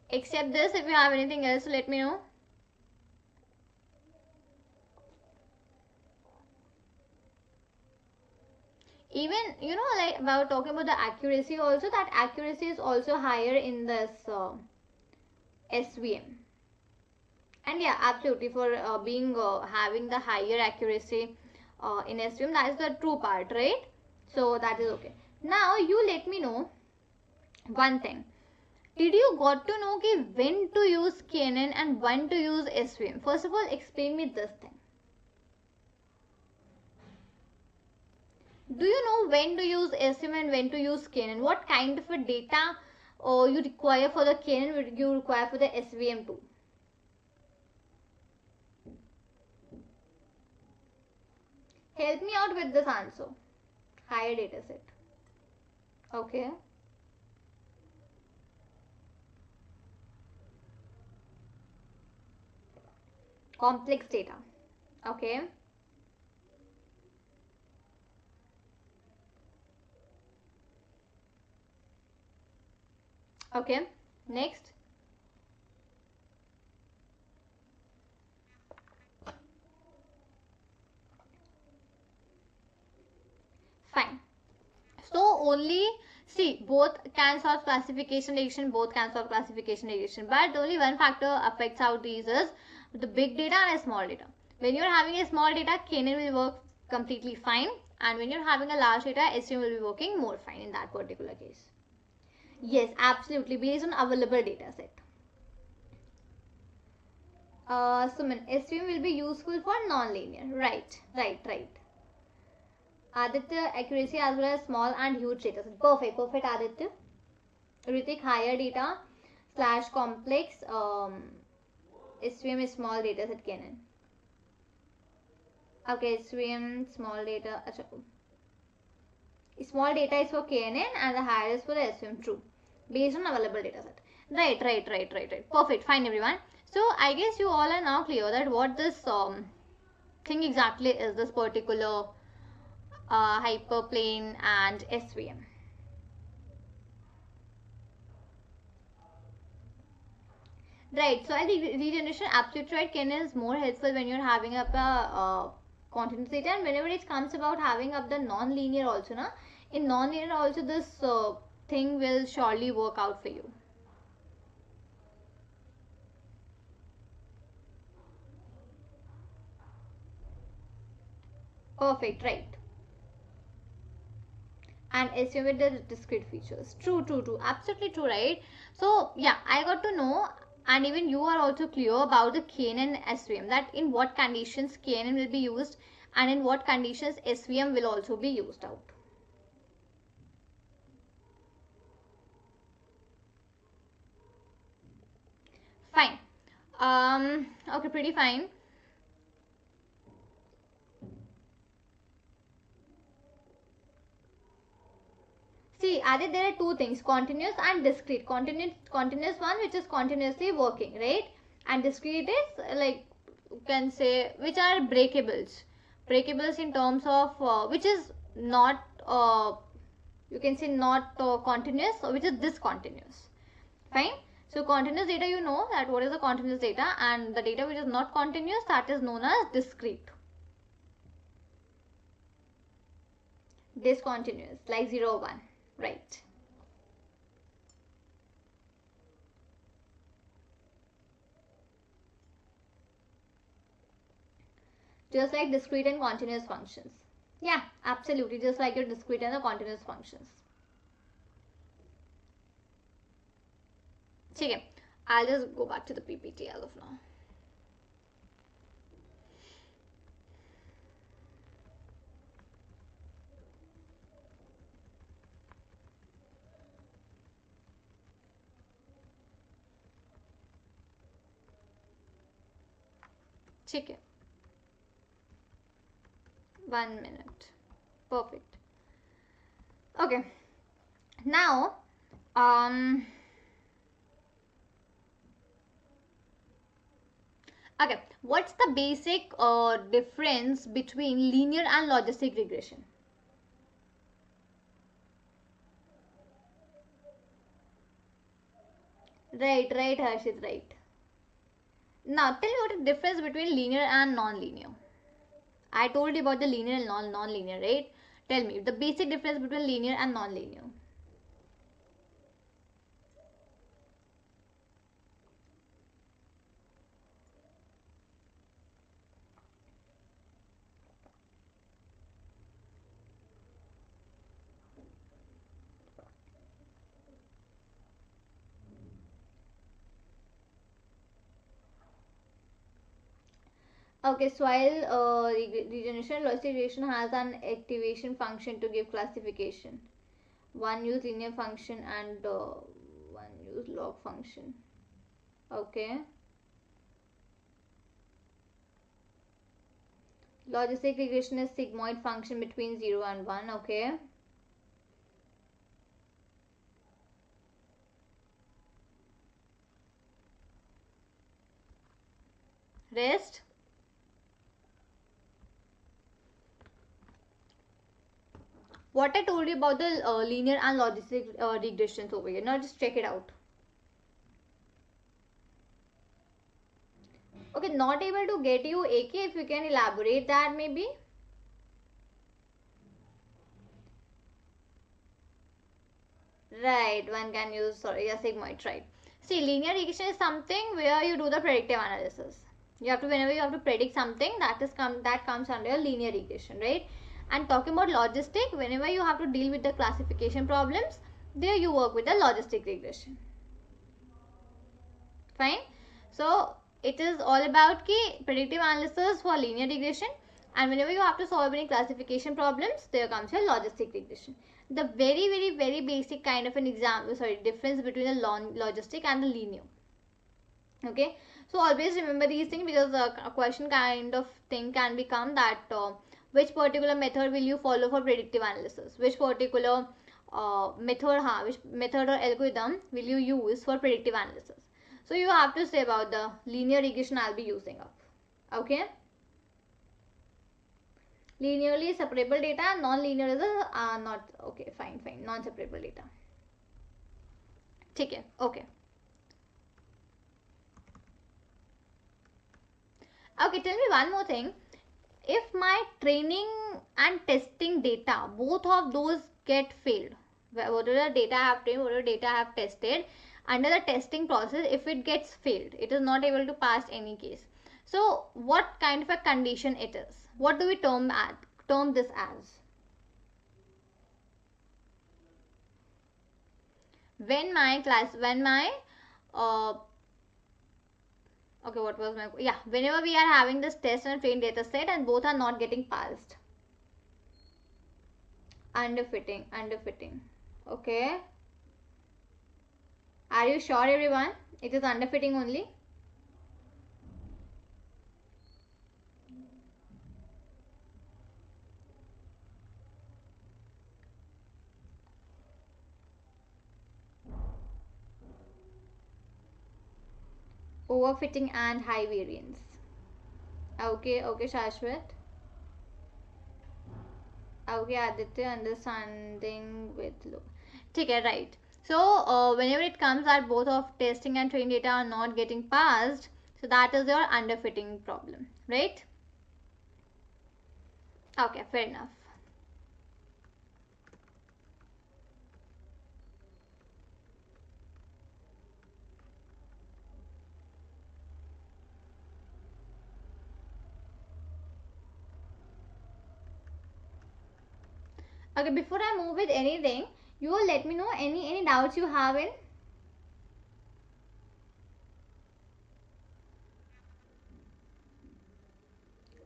Except this, if you have anything else, let me know. Even, you know, like about talking about the accuracy also, that accuracy is also higher in this SVM. And yeah, absolutely, for being having the higher accuracy in SVM, that is the true part, right? So that is okay. Now you let me know one thing. Did you got to know when to use KNN and when to use SVM? First of all, explain me this thing. Do you know when to use SVM and when to use KNN? What kind of a data you require for the KNN, you require for the SVM too? Help me out with this answer. Higher data set. Okay. Complex data. Okay. Okay. Next. Fine. So only see, both can solve classification addition, both can solve classification addition, but only one factor affects out these is the big data and a small data. When you're having a small data, KNN will work completely fine, and when you're having a large data, SVM will be working more fine in that particular case. Yes, absolutely, based on available data set. Suman, SVM will be useful for non-linear. Right. Aditya, accuracy as well as small and huge data set. Perfect, perfect Aditya. Ritik, higher data slash complex. SVM is small data set Kenan. Okay, SVM small data. Small data is for KNN and the higher is for the SVM. True. Based on available data set. Right. Perfect. Fine, everyone. So I guess you all are now clear that what this thing exactly is, this particular hyperplane and SVM. Right. So I think regeneration, absolutely right. KNN is more helpful when you're having up a continuous data, and whenever it comes about having up the non-linear also, na, in non-linear also this thing will surely work out for you. Perfect, right. And SVM with the discrete features. True. Absolutely true, right? So yeah, I got to know, and even you are also clear about the KNN and SVM, that in what conditions KNN will be used and in what conditions SVM will also be used out. Fine. Okay, pretty fine. See, Adit, there are two things, continuous and discrete. Continuous one, which is continuously working, right? And discrete is like, you can say, which are breakables. Breakables in terms of which is not, you can say not continuous, or which is discontinuous. Fine. So continuous data, you know that what is the continuous data, and the data which is not continuous, that is known as discrete. Discontinuous, like 0, 1. Right. Just like discrete and continuous functions. Yeah, absolutely. Just like your discrete and the continuous functions. Okay. I'll just go back to the PPT as of now. Okay. 1 minute. Perfect. Okay. Now, okay, what's the basic difference between linear and logistic regression? Right, Harshit, right. Now, tell me what the difference between linear and non-linear. I told you about the linear and non-linear, right? Tell me the basic difference between linear and non-linear. Okay, so while regeneration, logistic regression has an activation function to give classification. One use linear function and one use log function. Okay. Logistic regression is sigmoid function between 0 and 1. Okay. Rest. What I told you about the linear and logistic regressions over here. Now just check it out. Okay, not able to get you AK, if you can elaborate that maybe. Right, one can use, sorry, yeah, sigmoid, right. See, linear regression is something where you do the predictive analysis. You have to, whenever you have to predict something, that comes under linear regression, right? And talking about logistic, whenever you have to deal with the classification problems, there you work with the logistic regression. Fine. So it is all about predictive analysis for linear regression, And whenever you have to solve any classification problems, there comes your logistic regression. The very basic kind of an difference between the logistic and the linear. Okay, so always remember these things, because a question kind of thing can become that which particular method will you follow for predictive analysis, which particular which method or algorithm will you use for predictive analysis. So you have to say about the linear regression I'll be using up. Okay, linearly separable data and non-linear is not okay. Fine, non-separable data. ठीक है, okay. Okay, tell me one more thing. If my training and testing data, both of those get failed, whatever the data I have trained, whatever data I have tested, under the testing process, if it gets failed, it is not able to pass any case. So what kind of a condition it is? What do we term this as? When my okay, what was my, yeah, whenever we are having this test and trained data set and both are not getting passed. Underfitting. Okay, are you sure everyone? It is underfitting only. Overfitting and high variance. Okay, Shashwat. Okay, Aditya, understanding with low. Okay, right. So whenever it comes that both of testing and training data are not getting passed, so that is your underfitting problem, right? Okay, fair enough. Okay, before I move with anything, you will let me know any doubts you have in.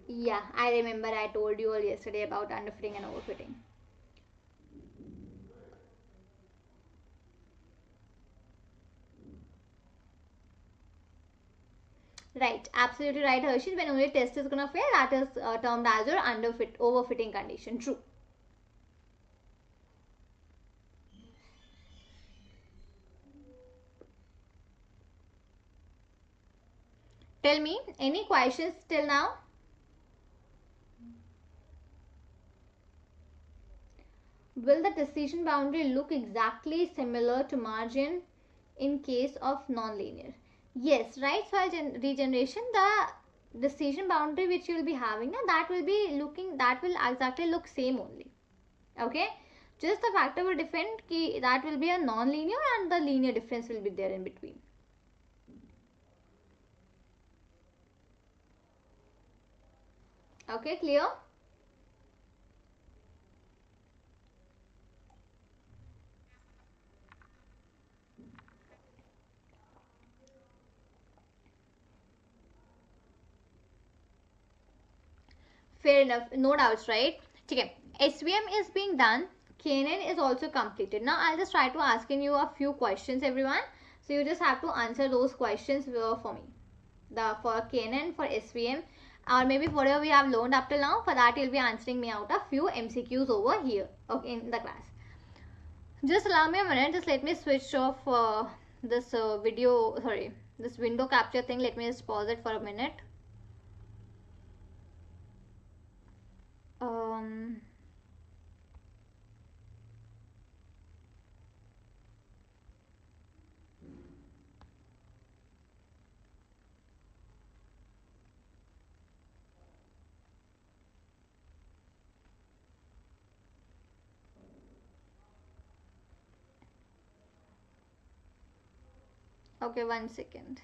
Yeah, I remember I told you all yesterday about underfitting and overfitting. Right, absolutely right, Harshit. When only test is gonna fail, that is termed as your overfitting condition. True. Tell me, any questions till now? Will the decision boundary look exactly similar to margin in case of non-linear? Yes, right. So regeneration, the decision boundary which you will be having, that will exactly look same only. Okay, just the factor will depend that will be a non-linear and the linear difference will be there in between. Okay, clear? Fair enough, no doubts, right? Okay, SVM is being done. KNN is also completed. Now I'll just try to asking you a few questions, everyone. So you just have to answer those questions for me. For KNN, for SVM, or maybe whatever we have learned up till now. For that, you'll be answering me out a few MCQs over here, okay, in the class. Just allow me a minute. Just let me switch off this this window capture thing. Let me just pause it for a minute. Okay, 1 second.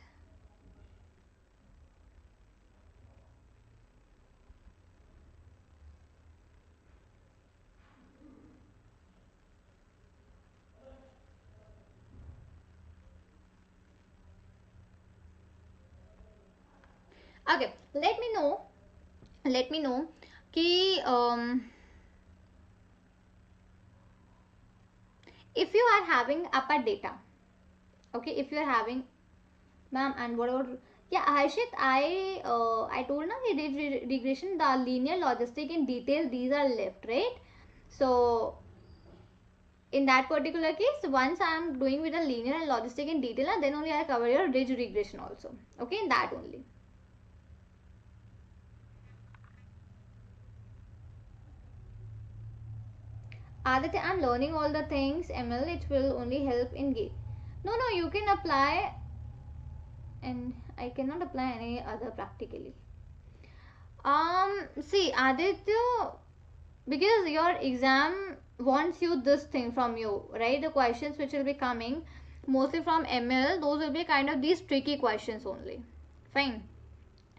Okay, let me know कि if you are having upper data, okay, if you are having, ma'am, and what about, yeah, Harshit, I told now we did regression, the linear, logistic and detail, these are left, right? So in that particular case, once I am doing with the linear and logistic in detail, then only I cover your ridge regression also, okay, in that only. Aditya, I'm learning all the things, ML, it will only help in gate. No, you can apply, and I cannot apply any other practically. See, Aditya, because your exam wants you this thing from you, right? The questions which will be coming mostly from ML, those will be kind of these tricky questions only. Fine.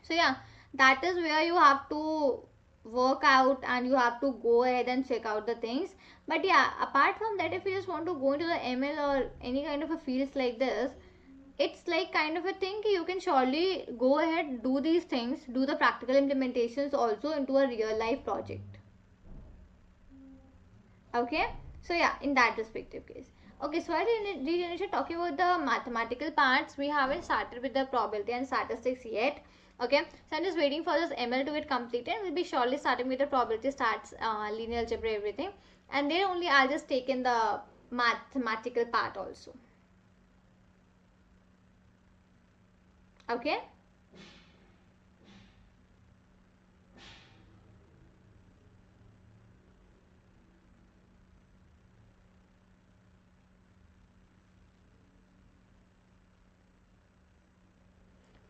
So yeah, that is where you have to work out and you have to go ahead and check out the things. But yeah, apart from that, if you just want to go into the ML or any kind of a fields like this, it's like kind of a thing you can surely go ahead, do these things, do the practical implementations also into a real life project. Okay, so yeah, in that respective case. Okay, so I did talking about the mathematical parts. We haven't started with the probability and statistics yet. Okay, so I'm just waiting for this ML to get completed. We'll be surely starting with the probability, stats, linear algebra, everything, and then only I'll just take in the mathematical part also. Okay.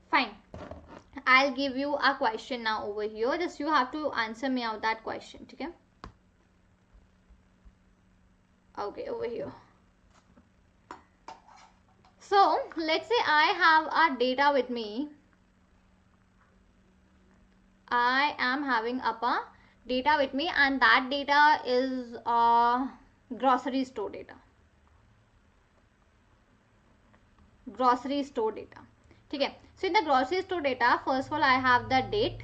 Fine. I'll give you a question now over here. Just you have to answer me out that question. Okay. Okay, over here. So let's say I have a data with me. I am having up a data with me, and that data is grocery store data. Grocery store data. Okay. So in the grocery store data, first of all, I have the date.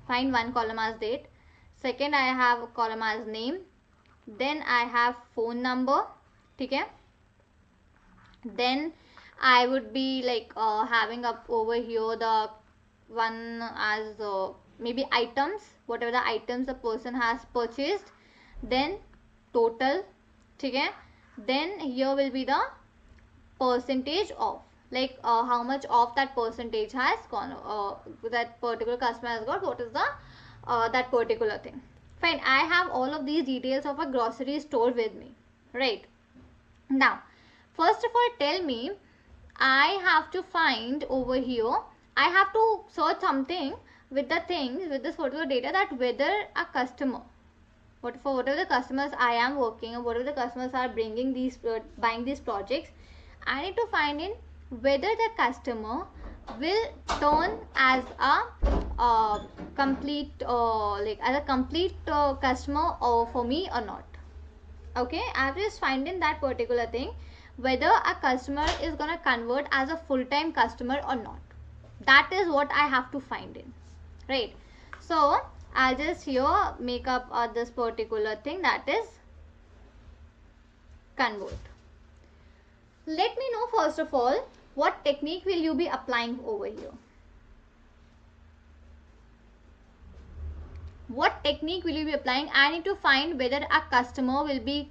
Find one column as date. Second, I have a column as name. Then I have phone number. Okay. Then I would be like having up over here the one as maybe items, whatever the items the person has purchased. Then total. Okay. Then here will be the percentage off, like how much off that percentage has gone, that particular customer has got, what is the that particular thing. Fine, I have all of these details of a grocery store with me, right? Now first of all, tell me, I have to find over here, I have to search something with the things, with this particular data, that whether a customer, for whatever the customers I am working, or whatever the customers are bringing these, buying these projects, I need to find in whether the customer will turn as a complete, like as a complete customer for me or not. Okay, I have to just find in that particular thing whether a customer is gonna convert as a full-time customer or not. That is what I have to find in, right? So I'll just here make up this particular thing, that is convert. Let me know first of all, what technique will you be applying over here? What technique will you be applying? I need to find whether a customer will be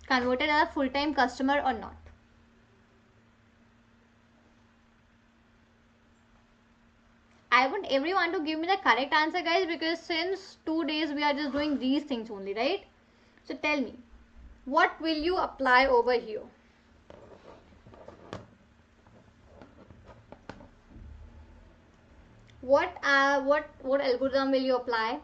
converted as a full-time customer or not. I want everyone to give me the correct answer, guys, because since 2 days we are just doing these things only, right? So tell me, what will you apply over here? What algorithm will you apply?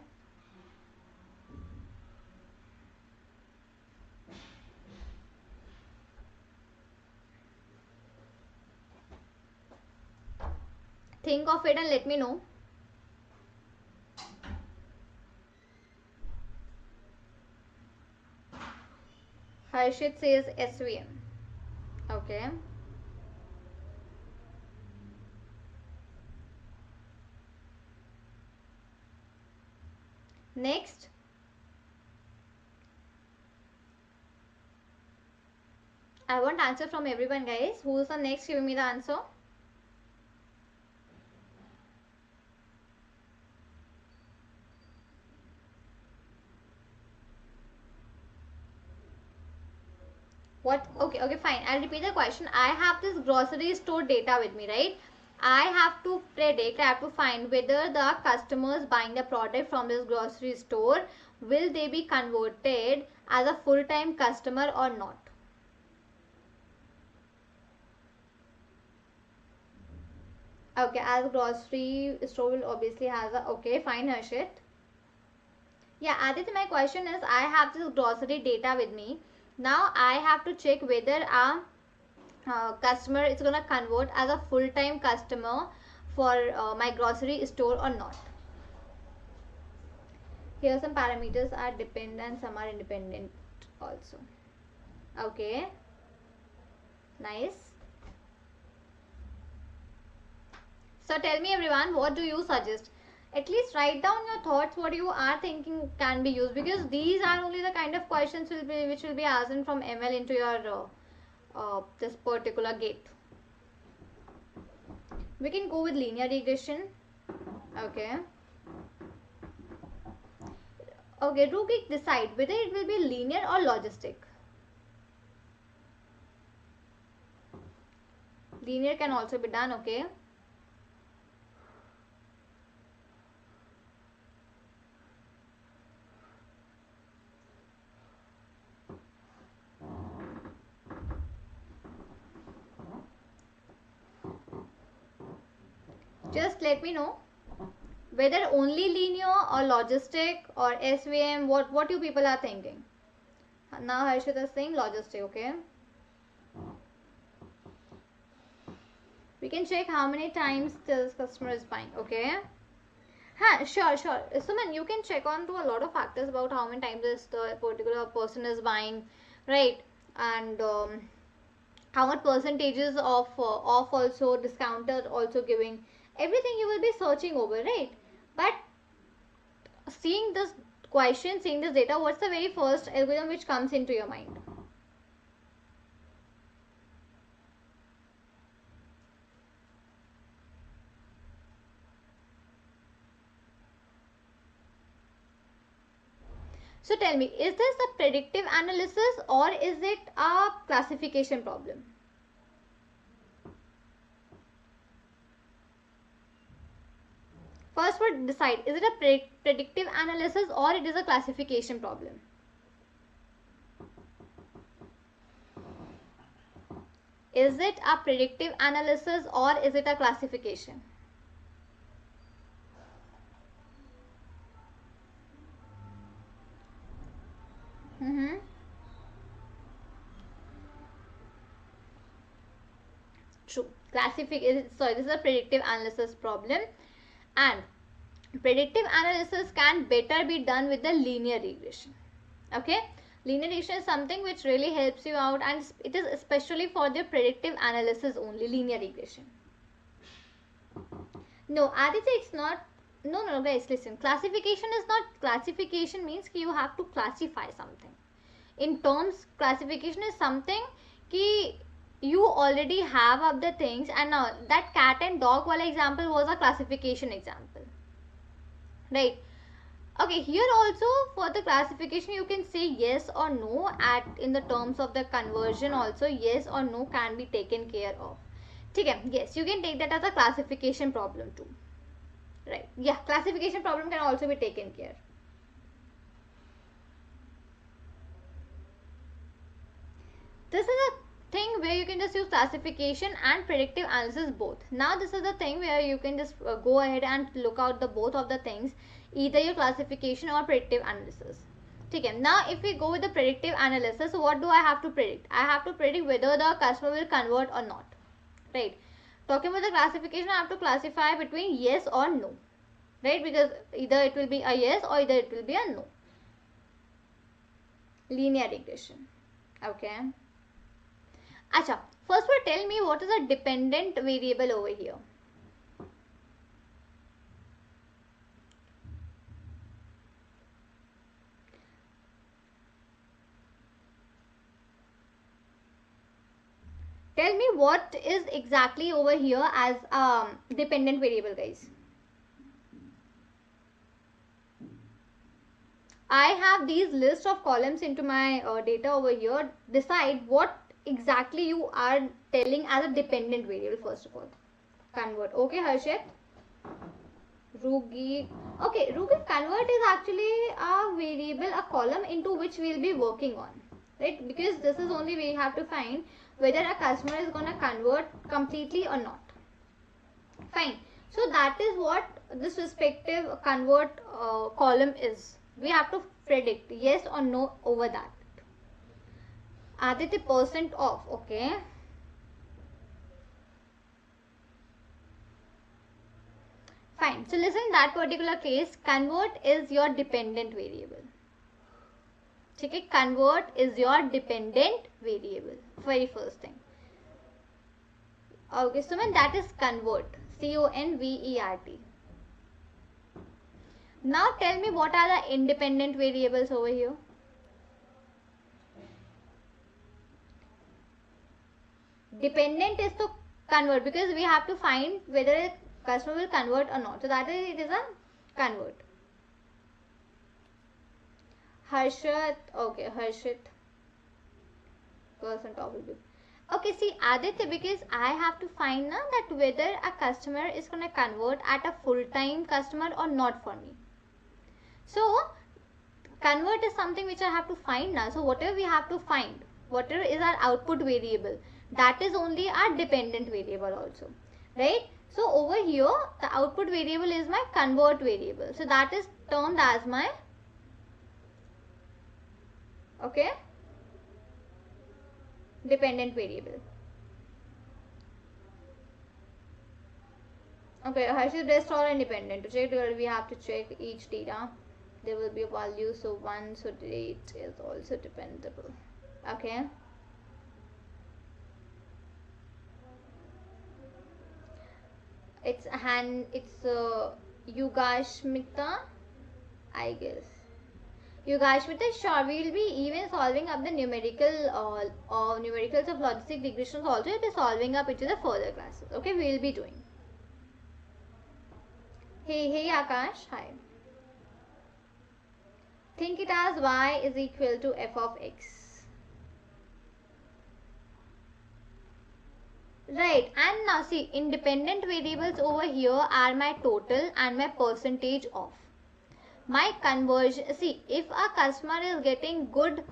Think of it and let me know. Harshit says SVM. Okay. Next. I want answer from everyone, guys. Who's the next giving me the answer? What? Okay, fine. I'll repeat the question. I have this grocery store data with me, right? I have to predict, I have to find whether the customers buying the product from this grocery store, will they be converted as a full-time customer or not? Okay, as grocery store will obviously has a, okay, fine, Harshit. Yeah, Aditya, my question is, I have this grocery data with me. Now I have to check whether a customer is gonna convert as a full-time customer for my grocery store or not. Here some parameters are dependent, some are independent also. Okay, nice. So tell me everyone, what do you suggest? At least write down your thoughts, what you are thinking can be used, because these are only the kind of questions which will be asked from ML into your this particular gate. We can go with linear regression. Okay. Okay, Rukik, decide whether it will be linear or logistic. Linear can also be done, okay. Just let me know whether only linear or logistic or SVM, what you people are thinking. Now Harshit is saying logistic, okay. We can check how many times this customer is buying, okay. Sure. Suman, you can check on to a lot of factors about how many times this the particular person is buying, right? And how much percentages of off also, discounted also giving. Everything you will be searching over, right? But seeing this question, seeing this data, what's the very first algorithm which comes into your mind? So tell me, is this a predictive analysis or is it a classification problem? First, we decide, is it a predictive analysis or it is a classification problem? Is it a predictive analysis or is it a classification? True. Sorry, this is a predictive analysis problem. And predictive analysis can better be done with the linear regression. Okay, linear regression is something which really helps you out, and it is especially for the predictive analysis only, linear regression. No, Aditya, it's not. No, guys, listen. Classification is not. Classification means you have to classify something. In terms, classification is something ki you already have of the things, and now that cat and dog wala example was a classification example, right? Okay, here also for the classification you can say yes or no, in the terms of the conversion also yes or no can be taken care of. Okay, yes, you can take that as a classification problem too, right? Yeah, classification problem can also be taken care. This is a thing where you can just use classification and predictive analysis both. Now this is the thing where you can just go ahead and look out the both of the things, either your classification or predictive analysis. Okay, now if we go with the predictive analysis, what do I have to predict? I have to predict whether the customer will convert or not, right? Talking about the classification, I have to classify between yes or no, right? Because either it will be a yes or either it will be a no. Linear regression. Okay. Acha, first tell me what is a dependent variable over here. Tell me what is exactly over here as dependent variable, guys. I have these list of columns into my data over here. Decide what exactly you are telling as a dependent variable first of all. Convert. Okay, Harshit. Rugi. Okay, Rugi, convert is actually a variable, a column into which we will be working on. Right? Because this is only we have to find whether a customer is going to convert completely or not. Fine. So that is what this respective convert column is. We have to predict yes or no over that. Aditya % off. Okay. Fine. So listen, in that particular case, convert is your dependent variable. Okay, convert is your dependent variable. Very first thing. Okay, so when that is convert. CONVERT. Now tell me what are the independent variables over here. Dependent is to convert because we have to find whether a customer will convert or not. So that is, it is a convert. Harshit. Okay, Harshit. % off will be. Okay, see Aditya, because I have to find now that whether a customer is going to convert at a full-time customer or not for me. So, convert is something which I have to find now. So, whatever we have to find, whatever is our output variable, that is only our dependent variable also. Right? So, over here, the output variable is my convert variable. So, that is termed as my, okay, dependent variable. Okay, Harshit, rest all independent. To check, we have to check each data. There will be a value, so 1, so date is also dependable. Okay. It's Yugashmita, I guess. Yugashmita, sure, we will be even solving up the numerical numericals of logistic regressions also. It is solving up into the further classes. Okay, we will be doing. Hey Akash, hi. Think it as y is equal to f of x. Right, and now see, independent variables over here are my total and my % off. My conversion, see, if a customer is getting good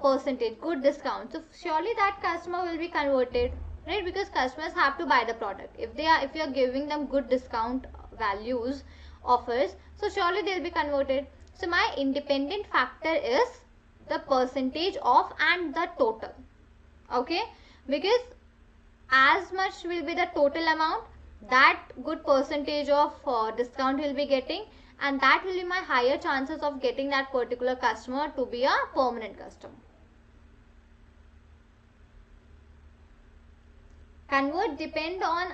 percentage, good discount, so surely that customer will be converted, right? Because customers have to buy the product. If you are giving them good discount values, offers, so surely they will be converted. So my independent factor is the % off and the total. Okay, because as much will be the total amount, that good % of discount will be getting, and that will be my higher chances of getting that particular customer to be a permanent customer. Convert depend on,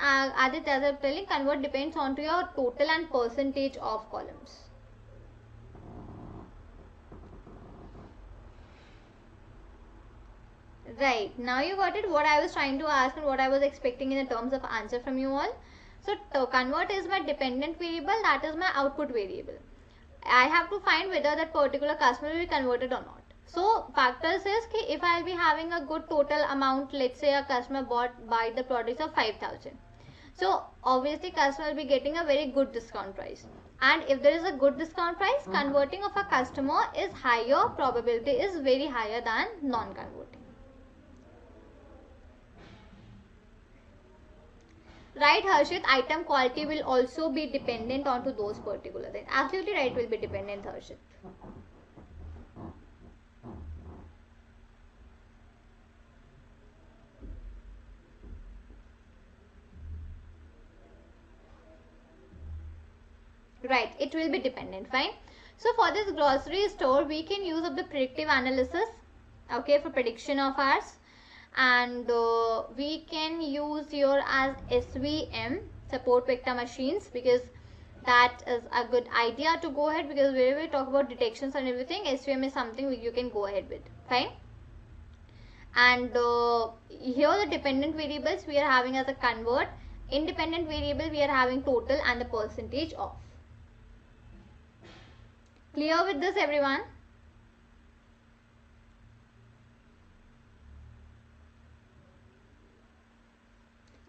Aditya, as I am telling, convert depends on to your total and % of columns. Right, now you got it, what I was trying to ask and what I was expecting in the terms of answer from you all. So, convert is my dependent variable, that is my output variable. I have to find whether that particular customer will be converted or not. So, factors is ki if I will be having a good total amount, let's say a customer buy the products of 5,000. So, obviously customer will be getting a very good discount price. And if there is a good discount price, converting of a customer is higher, probability is very higher than non-converting. Right, Harshit, item quality will also be dependent onto those particular things. Absolutely right, will be dependent, Harshit. Right, it will be dependent, fine. So for this grocery store, we can use of the predictive analysis, okay, for prediction of ours. And we can use here as SVM, support vector machines, because that is a good idea to go ahead, because wherever we talk about detections and everything, SVM is something you can go ahead with, fine. And here the dependent variables we are having as a convert, independent variable we are having total and the percentage of. Clear with this, everyone?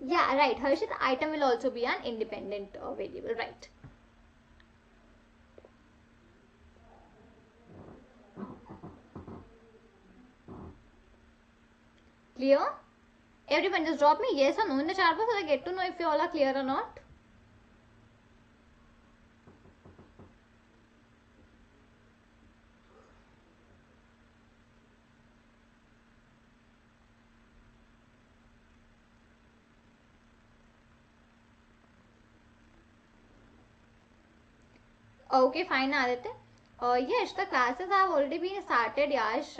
Yeah, right. Harshit, item will also be an independent variable, right? Clear? Everyone just drop me yes or no in the chat box so I get to know if you all are clear or not. Okay, fine, Aditya. Yes, the classes have already been started, Yash.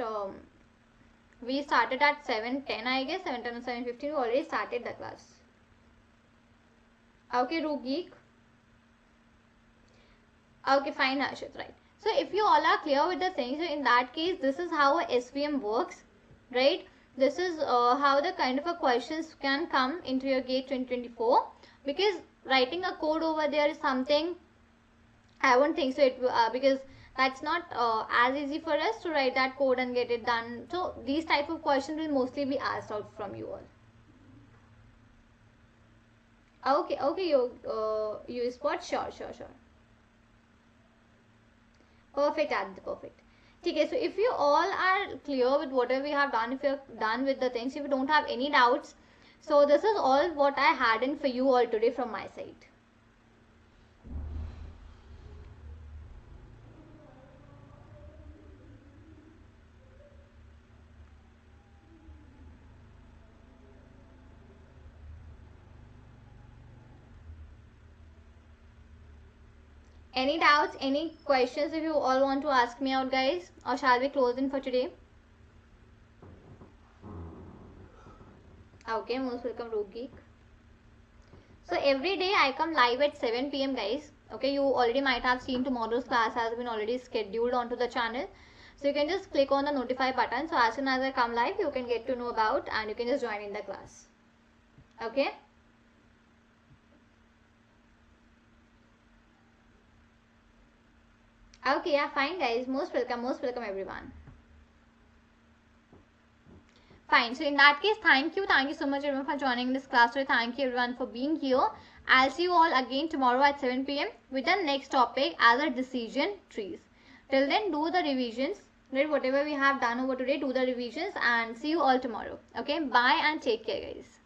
We started at 7:10, I guess. 7:10 or 7:15. We already started the class. Okay, Rugeek. Okay, fine, Harshit, right. So, if you all are clear with the things, so in that case, this is how a SVM works, right? This is how the kind of a questions can come into your GATE 2024. Because writing a code over there is something, I won't think so, because that's not as easy for us to write that code and get it done. So these type of questions will mostly be asked out from you all. Okay, you spot, sure. Perfect, Aditya, perfect. Okay, so if you all are clear with whatever we have done, if you're done with the things, if you don't have any doubts, so this is all what I had in for you all today from my side. Any doubts, any questions if you all want to ask me out, guys? Or shall we close in for today? Okay, most welcome, Rogeek. So every day I come live at 7 PM, guys. Okay, you already might have seen tomorrow's class has been already scheduled onto the channel. So you can just click on the notify button. So as soon as I come live, you can get to know about and you can just join in the class. Okay. Okay, yeah, fine, guys. Most welcome everyone. Fine. So in that case, thank you so much everyone for joining this class today. Thank you everyone for being here. I'll see you all again tomorrow at 7 PM with the next topic as a decision trees. Till then, do the revisions. Right, whatever we have done over today, do the revisions and see you all tomorrow. Okay, bye and take care, guys.